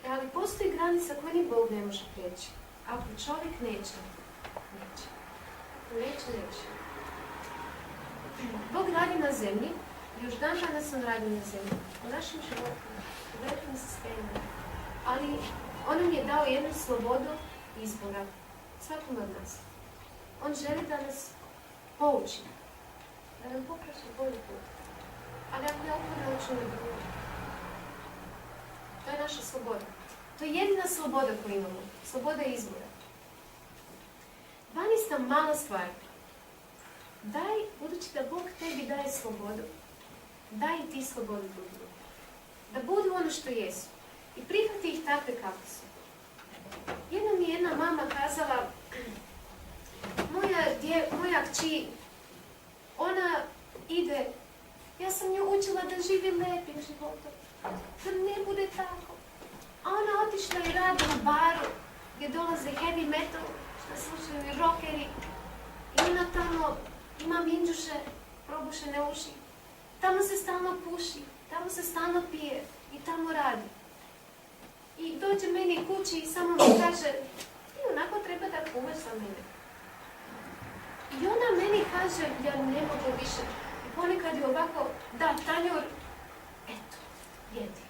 Ali postoji granica koju ni Bog ne može prijeći. Ako čovjek neće, neće. Ako neće. Bog radi na zemlji, još dan danas on radi na zemlji, u našim životima, u velikim sistemima. Ali on nam je dao jednu slobodu izbora, svakom od nas. On želi da nas pouči, da nam pokaže bolji put. Ali ako ja opet naučimo drugo, to je naša sloboda. To je jedina sloboda koju imamo. Sloboda izbora. 12. mala stvar. Daj, budući da Bog tebi daje slobodu, daj i ti slobodu drugima. Da budu ono što jesu. I prihvati ih takve kako su. Jednom mi je jedna mama kazala, moja kći, ona ide, ja sam nju učila da živi lepim životom. Da ne bude tako. A ona otišla i radi u baru gdje dolaze heavy metal, što slušaju i rockeri. I ona tamo ima minđuše probušene uši. Tamo se stalno puši, tamo se stalno pije i tamo radi. I dođe meni kući i samo mi kaže, ti onako treba da kuvaš za mene. I ona meni kaže, ja ne mogu više. I ponekad je ovako, da, tanjur, eto, jedi.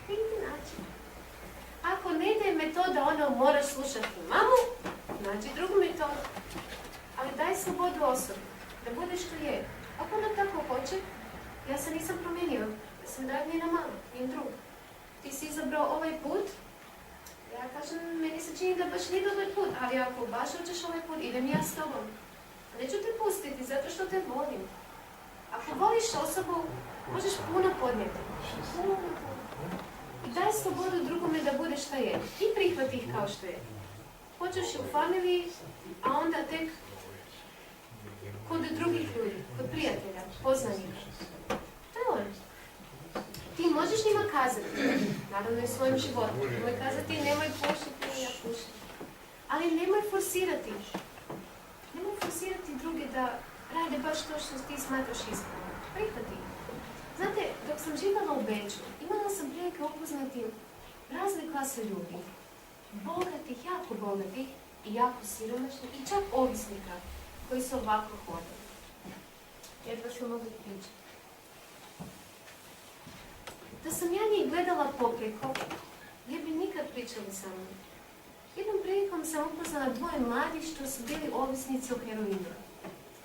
Vidi način. Ako ne ide metoda, ono moraš slušati mamu, nađi drugu metodu. Ali daj slobodu osobi, da bude što je. Ako ona tako hoće, ja se nisam promijenio. Ja sam da njena mama, njen drug. Ti si izabrao ovaj put, ja kažem, meni se čini da baš nije dobar put, ali ako baš hoćeš ovaj put, idem ja s tobom. Neću te pustiti, zato što te volim. Ako voliš osobu, možeš puno podnijeti. Puno. I daj slobodu drugome da bude šta je. I prihvati ih kao što je. Hoćeš u familiji, a onda tek kod drugih ljudi, kod prijatelja, poznanika. To je on. Ti možeš njima kazati, naravno i svojim životom. Nemoj kazati, nemoj pušiti, ja pušim. Ali nemoj forsirati. Nemoj forsirati druge da rade baš to što ti smatraš ispravno. Prihvati ih. Znate, dok sam živjela u Beču, imala sam prilike upoznati razne klase ljudi. Bogatih, jako bogatih i jako siromašnih i čak ovisnika koji su ovako hodali. Jedva su mogli pričati. Da sam ja njih gledala popreko, ne bi nikad pričali sa mnom. Jednom prilikom sam upoznala dvoje mladi što su bili ovisnici o heroinu,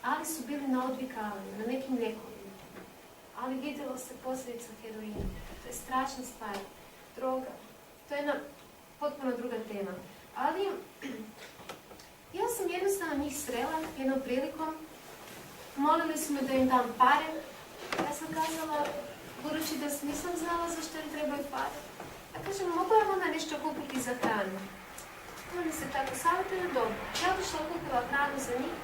ali su bili na odvikavanju, na nekim lijekovima. Ali vidjelo se posljedica heroina. To je strašna stvar. Droga. To je jedna potpuno druga tema. Ali ja sam jednostavno njih srela jednom prilikom. Molili su me da im dam pare. Ja sam kazala, budući da nisam znala zašto im trebaju pare. Ja kažem, mogu vam onda nešto kupiti za hranu? Oni se tako savjetuju, dobro. Ja bi što kupila hranu za njih?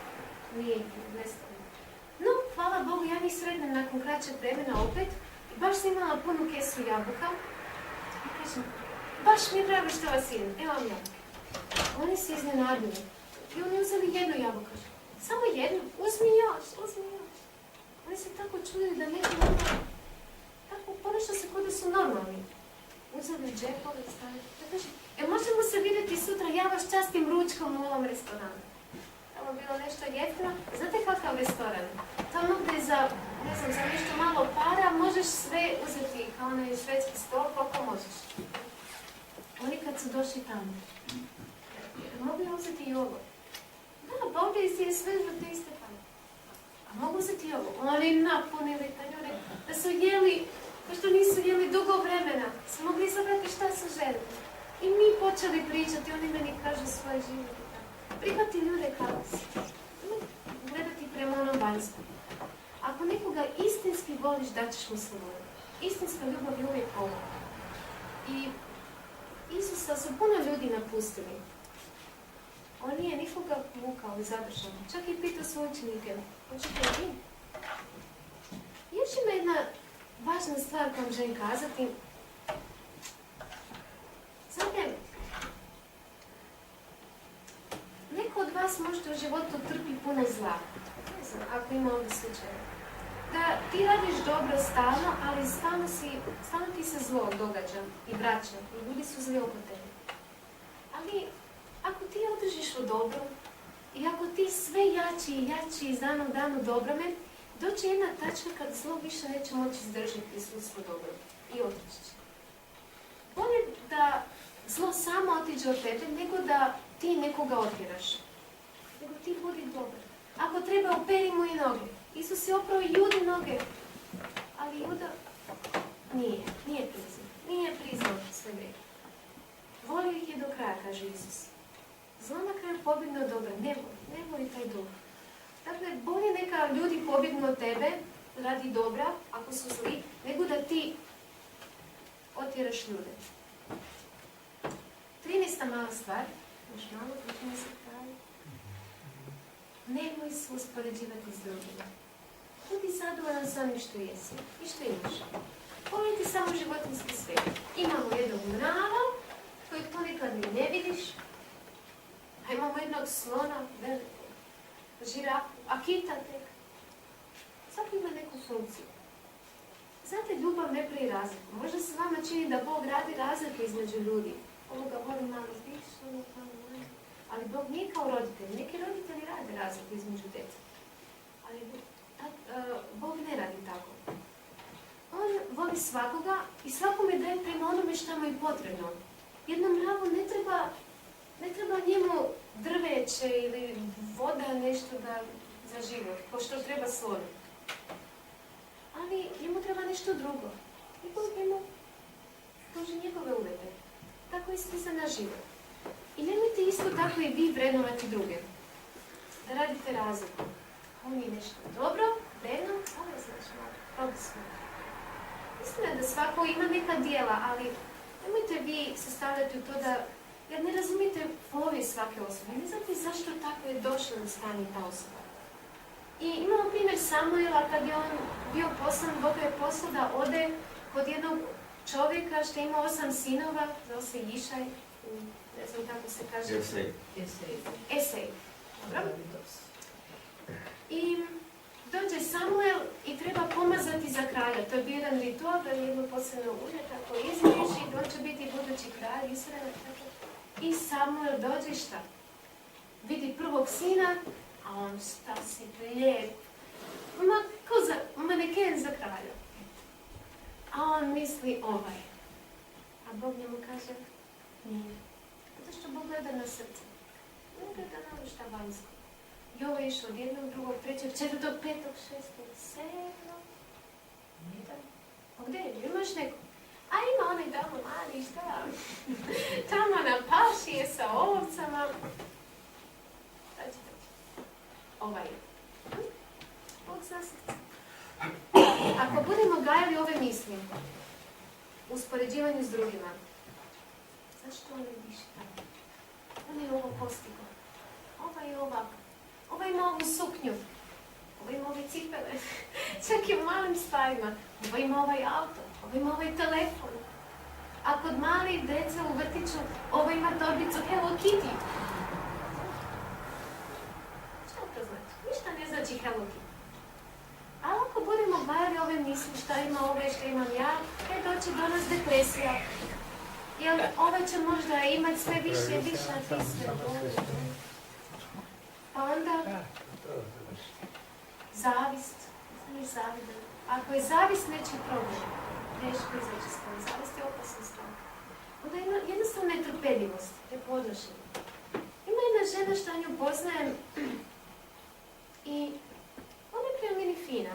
Nije, nestalo. No, hvala Bogu, ja njih sretnem nakon kraćeg vremena opet i baš sam imala punu kesu jabuka. I kažem, baš mi je drago što vas idem, evo vam jabuke. Oni se iznenadili i oni uzeli jednu jabuku. Samo jednu, uzmi još. Oni se tako čudili da neki normalni, tako ponešto se kod da su normalni. Uzeli džepove i stavili. Ja kažem, možemo se vidjeti sutra, ja vas častim ručkom u ovom restoranu. Tamo bilo nešto jeftino. Znate kakav restoran? Tamo gdje za nešto malo para možeš sve uzeti kao onaj švedski stol, koliko možeš. Oni kad su došli tamo, mogu uzeti i ovo. Da, pa ovdje je sve za te iste pare. A mogu uzeti i ovo. Oni napunili tanjure da su jeli, pošto nisu jeli dugo vremena, su mogli izabrati šta su želi. I mi počeli pričati, oni meni kažu svoje život. Prihvati ljude kako si. Gledati prema onom vanjskom. Ako nekoga istinski voliš, daćeš mu slobodu. Istinska ljubav je uvijek ovo. I Isusa su puno ljudi napustili. On nije nikoga vukao i zadržao. Čak i pitao svoje učenike. Hoćete li vi? Još ima jedna važna stvar koju želim kazati. Znate, neko od vas možda u životu trpi puno zla. Ne znam, ako ima ovdje slučaje. Da ti radiš dobro stalno, ali stalno ti se zlo događa i vraća. I ljudi su zli oko tebe. Ali ako ti održiš u dobru i ako ti sve jači i jači iz dana u danu dobrome, doći jedna tačka kad zlo više neće moći izdržati prisustvo dobro i otići će. Bolje da zlo samo otiđe od tebe, nego da ti nekoga otjeraš. Nego ti budi dobar. Ako treba, operi mu i noge. Isus je oprao i Judi noge. Ali Juda nije priznao sve grehe. Volio ih je do kraja, kaže Isus. Zlo na kraju pobjegnu od dobra. Ne voli taj duh. Dakle, bolje neka ljudi pobjegnu od tebe radi dobra, ako su zli, nego da ti otjeraš ljude. 13. mala stvar, još malo, počne se kraju. Nemoj se uspoređivati s drugima. Budi zadovoljan sa onim što jesi i što imaš. Pogledaj samo životinski svijet. Imamo jednog mrava, kojeg ponekad ni ne vidiš, a imamo jednog slona, velikog. žirafu, akita tek. Svako ima neku funkciju. Znate, ljubav ne pravi razliku. Možda se vama čini da Bog radi razlike između ljudi. Ovoga volim malo više, ovoga malo manje. Ali Bog nije kao roditelj. Neki roditelji rade razliku između djeca. Ali Bog ne radi tako. On voli svakoga i svakome daje prema onome što mu je potrebno. Jednom mravu ne treba njemu drveće ili voda, nešto za život, ko što treba slonu. Ali njemu treba nešto drugo. I Bog njemu pruži njegove uvjete. Tako isto i za naš život. I nemojte isto tako i vi vrednovati druge. Da radite razliku. On je nešto dobro, vredno, ovo je znači malo, probismo. Istina je da svako ima neka dijela, ali nemojte vi se stavljati u to da jer ne razumijete povijest svake osobe. Ne znate zašto tako je došla na stanje ta osoba. I imamo primjer Samuela kad je on bio poslan, Bog je poslao da ode kod jednog čovjeka što ima 8 sinova, zove se Išaj, ne znam kako se kaže. Esej. Dobro. I dođe Samuel i treba pomazati za kralja. To je bio jedan ritual, da je jedno posebno ulje, tako izmiješ i on će biti budući kralj Izraela. I Samuel dođe i šta? Vidi prvog sina, a on šta si lijep. Maneken za kralja. A on misli ovaj. A Bog njemu kaže, nije. Zato što Bog gleda na srce. Ne gleda na šta vanjsko. I ovo je išao od jednog, drugog, trećeg, četvrtog, petog, šestog, sedmog. A gdje je? Imaš neko? A ima onaj tamo mali, šta? Tamo na paši je sa ovcama. Ovaj je. Bog zna srce. Ako budemo gajali ove misli, u uspoređivanju s drugima, zašto on je više tako? On je ovo postigao. Ovaj je ovako. Ovaj ima ovu suknju. Ovaj ima ove cipele. Čak i u malim stvarima. Ovaj ima ovaj auto. Ovaj ima ovaj telefon. A kod malih djeca u vrtiću, ovaj ima torbicu Hello Kitty. Šta to znači? Ništa ne znači Hello Kitty. Ali ako budemo gajali ove misli, šta ima ove, šta imam ja, doći do nas depresija. Jer ovaj će možda imati sve više, a ti sve bolje. Pa onda, zavist, nije zavidan. Ako je zavist nečiji problem, teško izaći s tom. Zavist je opasna stvar. Onda ima jednostavno netrpeljivost, to je podnošenje. Ima jedna žena što nju poznajem i ona je prema meni fina.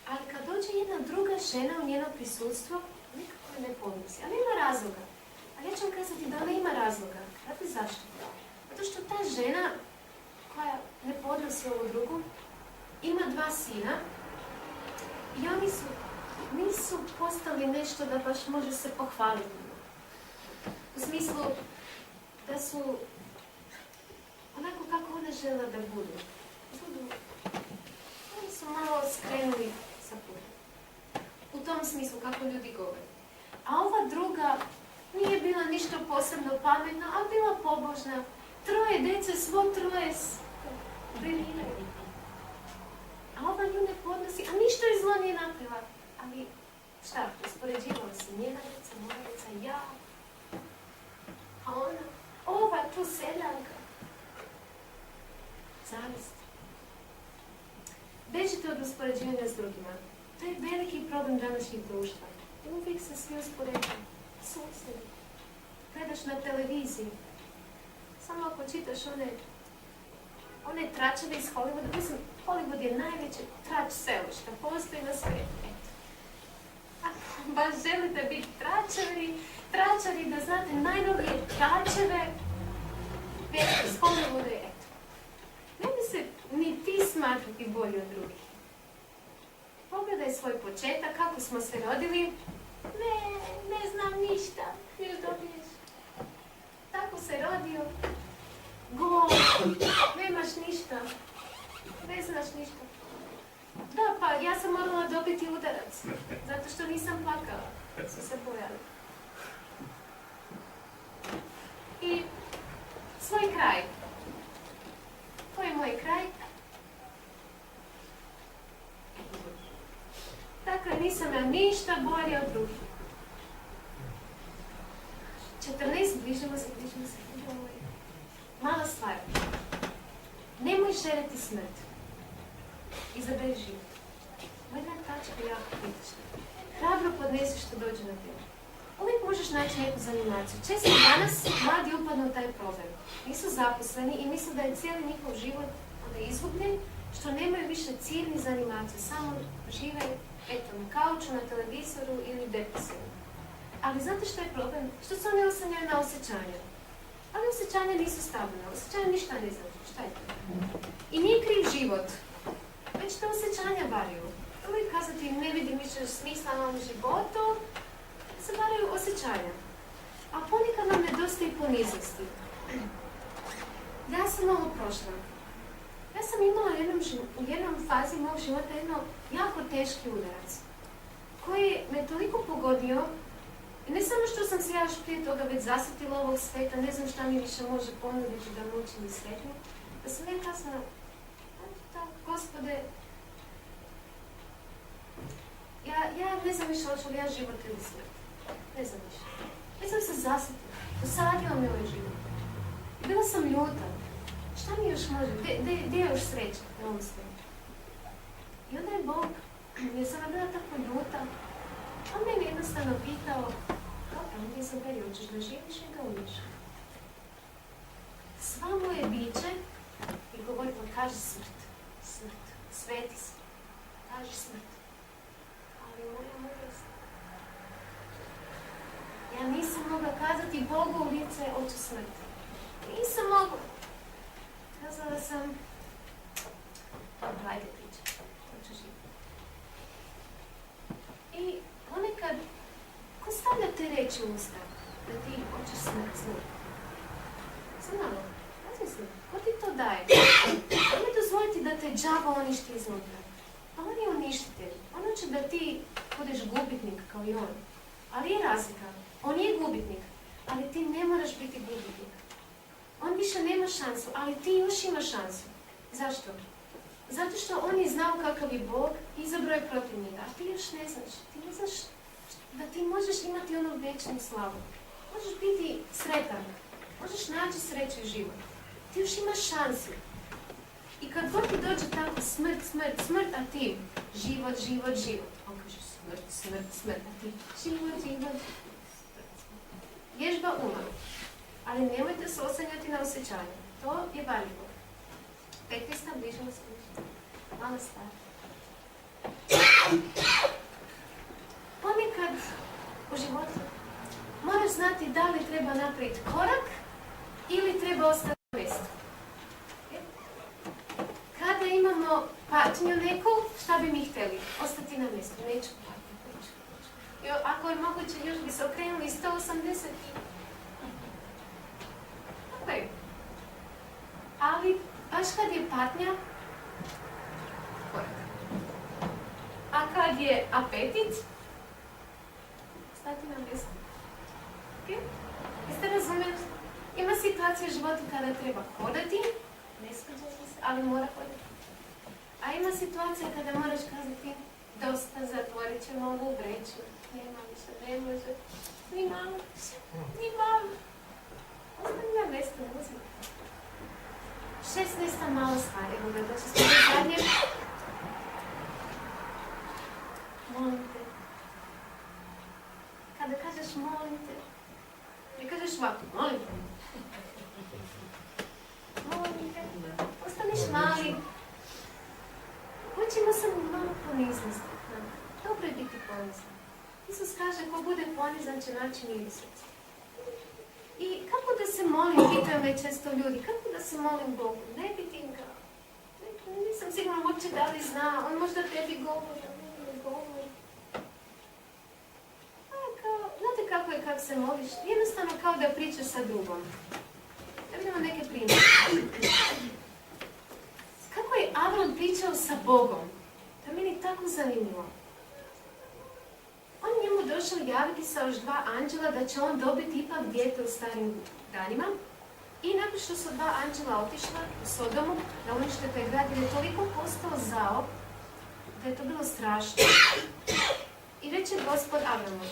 Ali kad dođe jedna druga žena u njeno prisutstvo, nikako je ne podnosi. Ali ima razloga. Ali ja ću vam kazati da ona ima razloga. Znate zašto? Zato što ta žena koja ne podnosi ovu drugu, ima 2 sina i oni nisu postali nešto da baš može se pohvaliti. U smislu da su onako kako one žele da budu. Oni su malo skrenuli sa putem. U tom smislu kako ljudi govore. A ova druga nije bila ništa posebno pametna, ali bila pobožna. 3 djece, svo 3 briliraju. A ova nju ne podnosi, a ništa je zlo nije napravila. Ali šta, uspoređivala se njena djeca, moja djeca, ja. A ona, ova tu seljanka. Zavist. Bežite od uspoređivanja s drugima. To je veliki problem današnjeg društva. Uvijek se svi uspoređuju. Susjedi. Gledaš na televiziji. Samo ako čitaš one tračeve iz Hollywooda, mislim, Hollywood je najveće trač selo što postoji na svijetu. Ako baš želite biti tračari, da znate najnovije tračeve, već iz Hollywooda je eto. Ne bi se ni ti smatrati bolji od drugih. Pogledaj svoj početak, kako smo se rodili. Ne znam ništa, još dobiješ. Tako se rodio. Gol, nemaš ništa, ne znaš ništa. Da, pa ja sam morala dobiti udarac, zato što nisam plakala, su se bojali. I svoj kraj. To je moj kraj, nisam ja ništa bolje od drugih. 14, bližimo se. Mala stvar. Nemoj željeti smrt. Izaberi život. Ovo je jedna tačka jako kritična. Hrabro podnesi što dođe na tebe. Uvijek možeš naći neku zanimaciju. Često danas mladi upadnu u taj problem. Nisu zaposleni i misle da je cijeli njihov život izgubljen, što nemaju više cilj ni zanimaciju. Samo žive na kauču, na televizoru ili depresivno. Ali znate što je problem? Što se oni oslanjaju na osjećanja. Ali osjećanja nisu stabilne. Osjećanja ništa ne znači. Šta je to? I nije kriv život. Već te osjećanja variju. Uvijek kazati ne vidim više smisla na ovom životu, se varaju osjećanja. A ponekad nam nedostaje poniznosti. Ja sam ovo prošla. Ja sam imala u jednom fazi mog života jedno jako teški udarac, koji me toliko pogodio, i ne samo što sam se ja još prije toga već zasjetila ovog sveta, ne znam šta mi više može ponuditi da me učini sretnu, da sam ja kazala, Gospode, ja ne znam više hoću li ja život ili smrt. Ne znam više. Ja sam se zasjetila, dosadila mi ovaj život. I bila sam ljuta. Šta mi još može? Gdje je još sreća na ovom svijetu? I onda je Bog, jer sam bila tako ljuta, on mene jednostavno pitao, dobro, onda izaberi, hoćeš da živiš i da umiš. Sva moje biće, i govorila, kaži smrt, sveti se, kaži smrt. Ali moja mudrost. Ja nisam mogla kazati Bogu u lice, hoću smrt. Nisam mogla. Kazala sam, dobro, ajde priča, hoću živjeti. I ponekad, ko stavlja te reći u usta, da ti hoćeš smrt? Sam malo, razmislim, ko ti to daje? Ne dozvoliti da te džava uništi iznutra. Pa on je uništitelj. On hoće da ti budeš gubitnik kao i on. Ali je razlika. On je gubitnik, ali ti ne moraš biti gubitnik. On više nema šansu, ali ti još imaš šansu. Zašto? Zato što on je znao kakav je Bog i izabrao je protiv njega. A ti još ne znaš. Ti ne znaš da ti možeš imati onu vječnu slavu. Možeš biti sretan. Možeš naći sreću i život. Ti još imaš šansu. I kad god ti dođe tako smrt, a ti život. On kaže smrt, a ti život. Vježba uma. Ali nemojte se oslanjati na osjećanje. To je varljivo. 15. bližimo se. Mala stvar. Ponekad u životu moraš znati da li treba napraviti korak ili treba ostati na mjestu. Kada imamo patnju neku, šta bi mi htjeli? Ostati na mjestu. Neću patnju. Ako je moguće, još bi se okrenuli 180. Okay. Ali, baš kad je patnja, korak. A kad je apetit, stati na mjestu. Okay? Jeste razumjeti? Ima situacija u životu kada treba hodati, ne sviđa se, ali mora hodati. A ima situacija kada moraš kazati, dosta, zatvorit ćemo ovu vreću. Nema više, ne može. Ni malo. Ostani na mjestu, ne uzmi. 16. mala stvar, evo ga, da će se zadnje. Molim te. Kada kažeš molim te, ne kažeš ovako, molim te. Molim te. Ostaniš mali. Učimo se malo poniznosti. Dobro je biti ponizan. Isus kaže, ko bude ponizan će naći mir u srcu. I kako da se molim, pitaju me često ljudi, kako da se molim Bogu? Ne vidim ga. Nisam sigurna uopće da li zna, on možda tebi govori, ne govori. Znate kako se moliš? Jednostavno kao da pričaš sa drugom. Da vidimo neke primjere. Kako je Avram pričao sa Bogom? To je meni tako zanimljivo. On njemu došao javiti sa još 2 anđela da će on dobiti ipak dijete u starim danima. I nakon što su 2 anđela otišla u Sodomu, da unište taj grad, jer je toliko postao zao, da je to bilo strašno. I reče Gospod Avramu,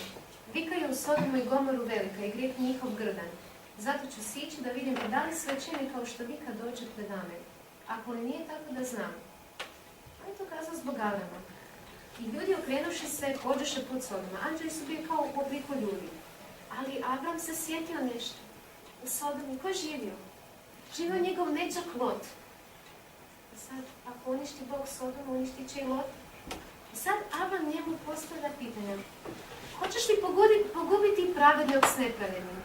vikaju Sodomu i Gomoru velika i grijeh njihov grdan. Zato ću sići da vidim da li sve čini kao što vi kad dođe pred nami. Ako li nije tako da znam. On je to kazao zbog Avrama. I ljudi okrenuši se, pođoše pod Sodoma. Anđeli su bili kao u obliku ljudi. Ali Avram se sjetio nešto. U Sodomi, ko je živio? Živio njegov nećak Lot. I sad, ako uništi Bog Sodomu, uništit će i Lot. I sad Avram njemu postavlja pitanja. Hoćeš li pogubiti pravednog s nepravednim?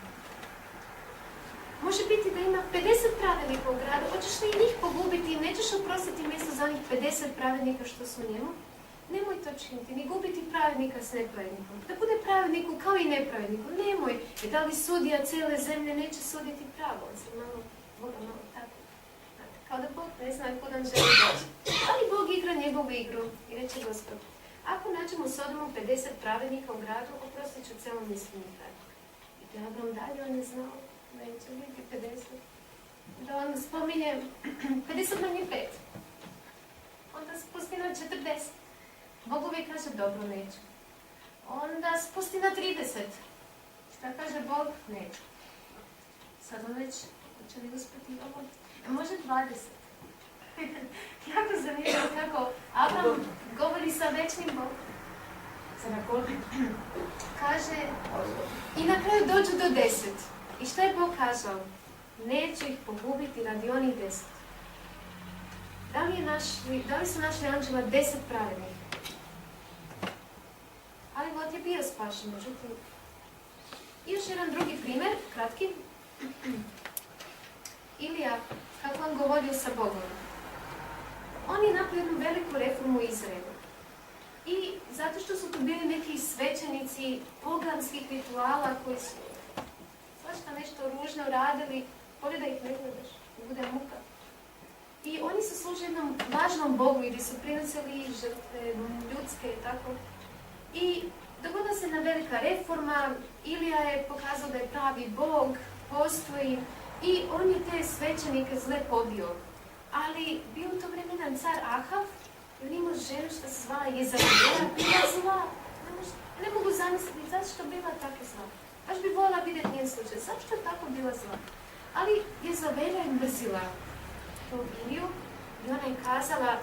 Može biti da ima 50 pravednika u gradu, hoćeš li i njih pogubiti i nećeš oprostiti mjesto za onih 50 pravednika što su u njemu? Nemoj to činiti, ni gubiti pravednika s nepravednikom. Da bude pravedniku kao i nepravedniku, nemoj. Jer da li sudija cijele zemlje neće suditi pravo, on se Boga malo tako. Kao da Bog ne zna kud nam želi doći. Ali Bog igra njegovu igru i reče Gospod, ako nađemo u Sodomu 50 pravednika u gradu, oprostit ću celom mislini gradu. I da Abram dalje, on je znao, neće biti 50. Da on spominje 50 manje 5. Onda spusti na 40. Bog uvijek kaže, dobro, neću. Onda spusti na 30. Šta kaže Bog? Neću. Sad on već, hoće li uspjeti ovo? Može 20. Jako zanimljivo kako Abram govori sa večnim Bogom. Kaže, i na kraju dođu do 10. I šta je Bog kazao? Neću ih pogubiti radi onih 10. Da li su našli anđela 10 pravednih? Ali Lot je bio spašen, međutim. I još jedan drugi primjer, kratki. Ilija, kako on govorio sa Bogom. On je napravio jednu veliku reformu u Izraelu. I zato što su tu bili neki svećenici poganskih rituala koji su svašta nešto ružno radili, bolje da ih ne gledaš, da bude muka. I oni su služili jednom važnom Bogu gdje su prinosili žrtve ljudske i tako. I dogodila se jedna velika reforma, Ilija je pokazao da je pravi Bog, postoji i on je te svećenike zle pobio. Ali bio u to vrijeme jedan car Ahav, i on imao ženu što se zvala Jezabela, bila zla. Ne mogu zamisliti zašto bila tako zla. Baš bi voljela vidjeti njen slučaj. Zašto je tako bila zla? Ali Jezabela je mrzila tog Iliju i ona je kazala,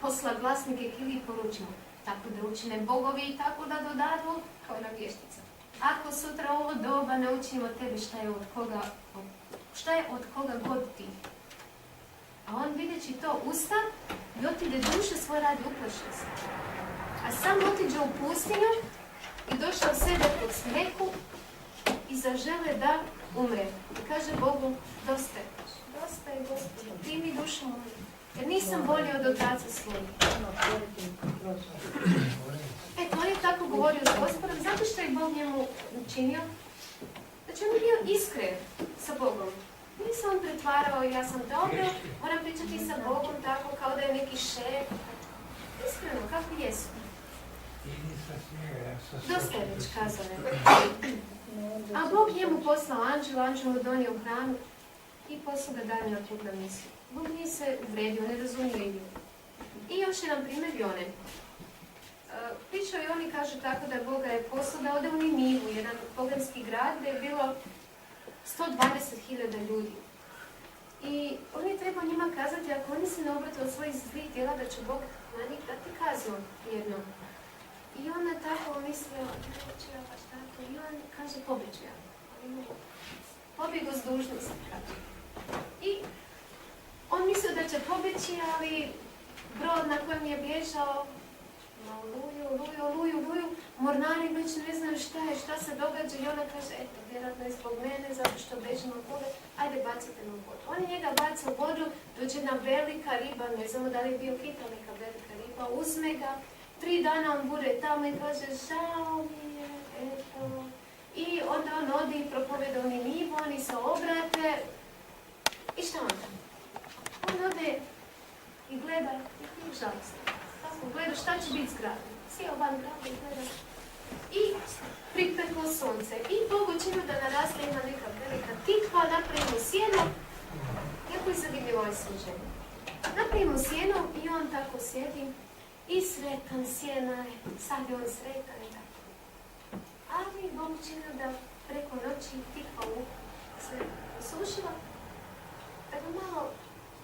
posla glasnike k Iliji poručimo, tako da učine bogovi i tako da dodadu, kao na vještica. Ako sutra ovo doba ne učinimo tebi šta je od koga god ti. A on videći to usta i otide duše svoj radi, uplašio se. A sam otiđe u pustinju i došao sebe pod smeku i zažele da umre. I kaže Bogu, dosta je Gospodin, primi dušu moju, jer nisam bolji od otaca svojih. Eto, on je tako govorio s Gospodom, zato što je Bog njemu učinio, znači on je bio iskren sa Bogom. Nije se on pretvarao, ja sam dobro, moram pričati sa Bogom tako kao da je neki šef. Iskreno, kako jesu. Dosta je već kazane. A Bog njemu poslao anđel mu donio hranu i poslao ga dalje na put na misiju. Bog nije se uvredio, ne razumio i bio. I još jedan primjer Jone. Pričao i oni kažu tako da Boga je poslao da ode u Ninivu, jedan poganski grad gdje je bilo 120.000 ljudi. I on je trebao njima kazati, ako oni se ne obrate od svojih zlih djela, da će Bog na njih dati kaznu jednom. I on je tako mislio, i on kaže, pobjeđu ja. Pobjegu s dužnosti. I on mislio da će pobjeći, ali brod na kojem je bježao, oluju, mornari već ne znaju šta se događa i ona kaže, eto, vjerojatno je zbog mene, zato što bežimo od vode, ajde bacite me u vodu. On je njega bacio u vodu, dođe jedna velika riba, ne znamo da li je bio kita neka velika riba, uzme ga, 3 dana on bude tamo i kaže, žao mi je, eto. I onda on ode i propoveda u Ninivu, oni se obrate. I šta onda? On ode i gleda, i žalostno. Gleda šta će biti s gradom. Sjeo van grada i gleda. I pripeklo sunce. I Bog učinio da naraste ima neka velika tikva, napravimo sjeno. Jako je zanimljivo ovo služenje. Napravimo sjeno i on tako sjedi i sretan, sjena, sad je on sretan i tako. Ali Bog učinio da preko noći tiha se osušila, da ga malo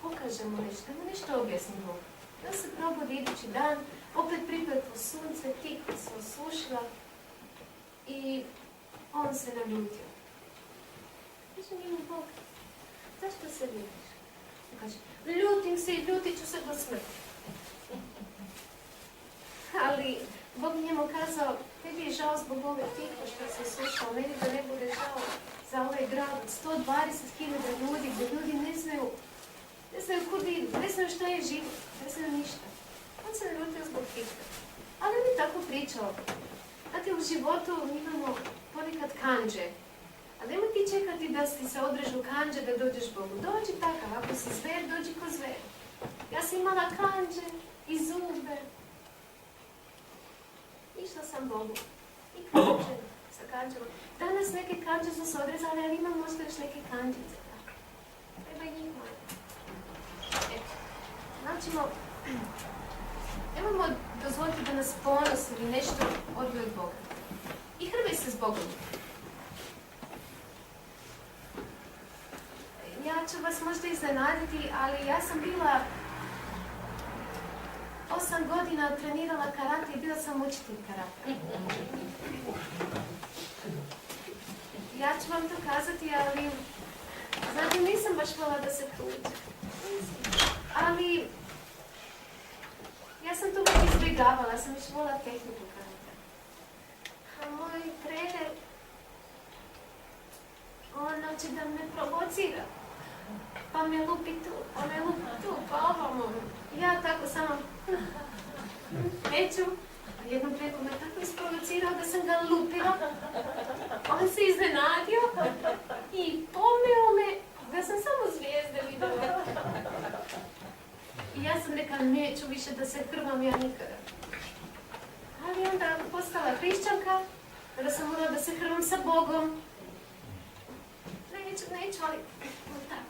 pokažemo nešto, da mu nešto objasnimo. Da se probudi idući dan, opet pripeklo sunce, tiha se osušila i on se naljutio. Kaže njemu Bog, zašto se ljutiš? Kaže, ljutim se i ljutit ću se do smrti. Ali Bog njemu kazao, tebi je žao zbog ove tiha što se osušao, meni da ne bude žao za ovaj grad od 120.000 ljudi, gdje ljudi ne znaju kud idu, ne znaju šta je život, ne znaju ništa. On se naljutio zbog tiha. Ali on je tako pričao. Znate, u životu imamo ponekad kanđe. A nemoj ti čekati da ti se odrežu kanđe da dođeš Bogu. Dođi takav, ako si zver, dođi ko zver. Ja sam imala kanđe i zube. Išla sam Bogu. I kanđe sa kanđama. Danas neke kanđe su se odrezale, ali imam možda još neke kanđice. Treba i njih malo. Znači, nemojmo dozvoliti da nas ponos ili nešto odbije od Boga. I hrvaj se s Bogom. Ja ću vas možda iznenaditi, ali ja sam bila 8 godina trenirala karate i bila sam učitelj karate. Ja ću vam to kazati, ali znate, nisam baš voljela da se trudim. Ali ja sam to uvijek izbjegavala, sam još voljela tehniku karate. A moj trener, on hoće da me provocira. Pa me lupi tu, pa me lupi tu, pa ovamo. Ja tako samo neću. A jednom preko me tako isprovocirao da sam ga lupila. On se iznenadio i pomeo me da sam samo zvijezde vidjela. I ja sam rekla, neću više da se hrvam ja nikada. Ali onda postala hrišćanka, kada sam morala da se hrvam sa Bogom. Neću, ali tako.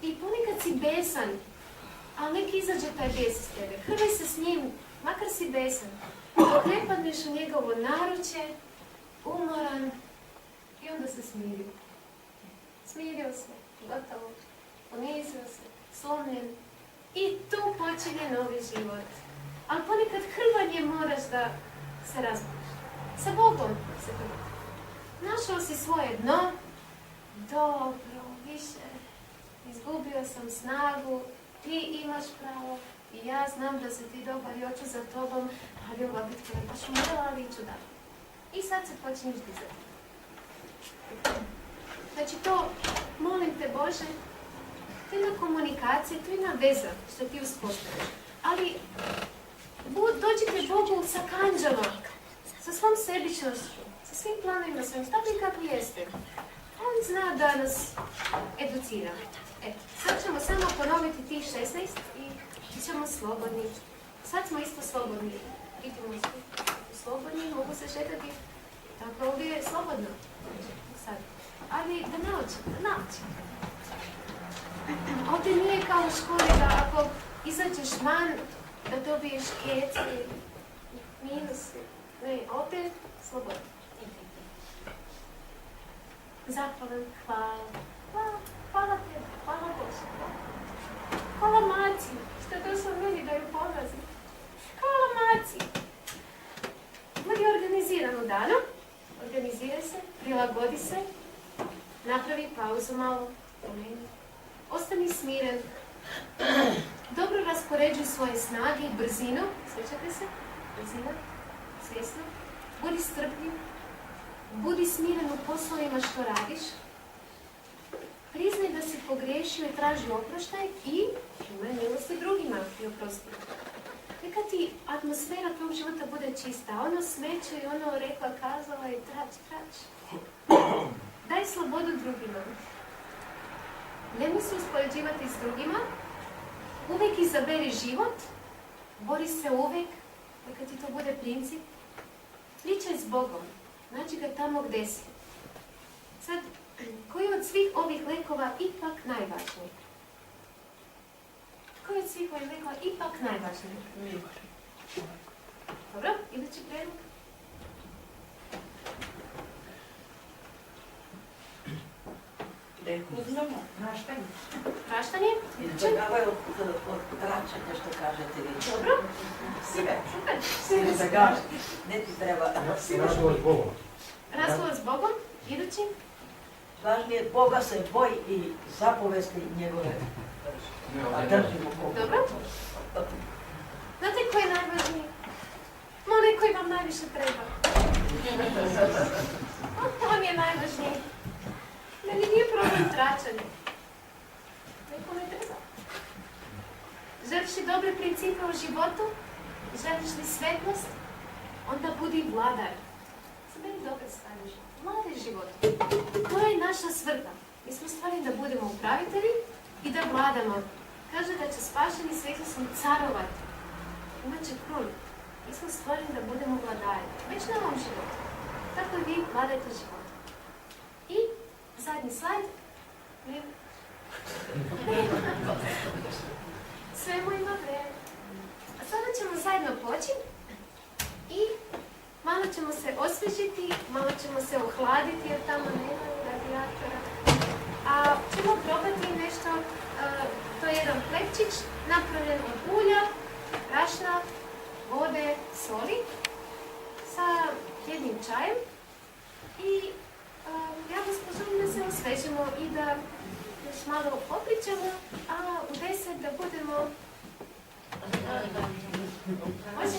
I ponekad si besan, ali nek izađe taj bes iz tebe. Hrvaj se s njim, makar si besan. Dok ne padneš u njegovo naručje, umoran, i onda se smirio. Smirio se, gotovo, ponizio se, slomljen. I tu počinje novi život. Ali ponekad hrvanje moraš da se razbudiš. Sa Bogom se hrvati. Našao si svoje dno, dobro, više. Izgubio sam snagu, ti imaš pravo i ja znam da si ti dobar i hoću za tobom, ali ova bitka je baš morala, ali ću da. I sad se počinješ dizati. Znači to, molim te Bože, to je jedna komunikacija, to je jedna veza što ti uspostaviš. Ali dođite Bogu sa kanđama, sa svom sebičnošću, sa svim planovima svojim, takvi kakvi jeste. On zna da nas educira. Eto, sad ćemo samo ponoviti tih 16 i bit ćemo slobodni. Sad smo isto slobodni. Vidimo se slobodni, mogu se šetati. Tako ovdje je slobodno. Sad. Ali da naučim. Ovdje nije kao u školi da ako izađeš van, da dobiješ kece, minusi. Ne, ovdje slobodno. Zahvalan, hvala tebi, hvala Bože. Hvala Maci, što je došla meni da ju pomazim. Hvala Maci. Budi organiziran u danu, organiziraj se, prilagodi se, napravi pauzu malo, promeni. Ostani smiren, dobro raspoređuj svoje snage i brzinu, sjećate se, brzina, svjesno, budi strpljiv, budi smiren u poslovima što radiš, priznaj da si pogriješio i traži oproštaj i imaj milosti drugima i oprosti. Neka ti atmosfera tvojeg života bude čista, ono smeće i ono rekla, kazala i trač. Daj slobodu drugima. Nemoj se uspoređivati s drugima, uvijek izaberi život, bori se uvijek, neka ti to bude princip. Pričaj s Bogom, nađi ga tamo gdje si. Sad, koji od svih ovih lekova ipak najvažniji? Koji od svih ovih likova ipak najvažniji? Dobro, idući predlog. Uzmemo praštanje. Praštanje? Ovo je od praćanja što kažete vi. Dobro. Sve. Super. Sve da kaže. Ne ti treba. Razgovor s Bogom. Razgovor s Bogom. Idući. Važnije, Boga se boji i zapovesti njegove. A držimo Boga. Dobro. Znate koji je najvažniji? Onaj koji vam najviše treba. On je najvažniji. Meni nije problem tračanje. Nekome treba. Želiš li dobre principe u životu? Želiš li svetlost? Onda budi vladar. Za meni dobre stvari u životu. Vladaj životu. To je naša svrha. Mi smo stvarni da budemo upravitelji i da vladamo. Kaže da će spašeni s Isusom carovati. Imaće krun. Mi smo stvarni da budemo vladari. Već na ovom životu. Tako i vi vladajte život. I zadnji slajd. Svemu ima vreme. A sada ćemo zajedno poći i malo ćemo se osvježiti, malo ćemo se ohladiti jer tamo nema radijatora. A ćemo probati nešto, to je jedan hlebčić napravljen od ulja, brašna, vode, soli sa jednim čajem i ja vas pozivam da se osvežimo i da još malo popričamo, a u 10 da budemo... Može?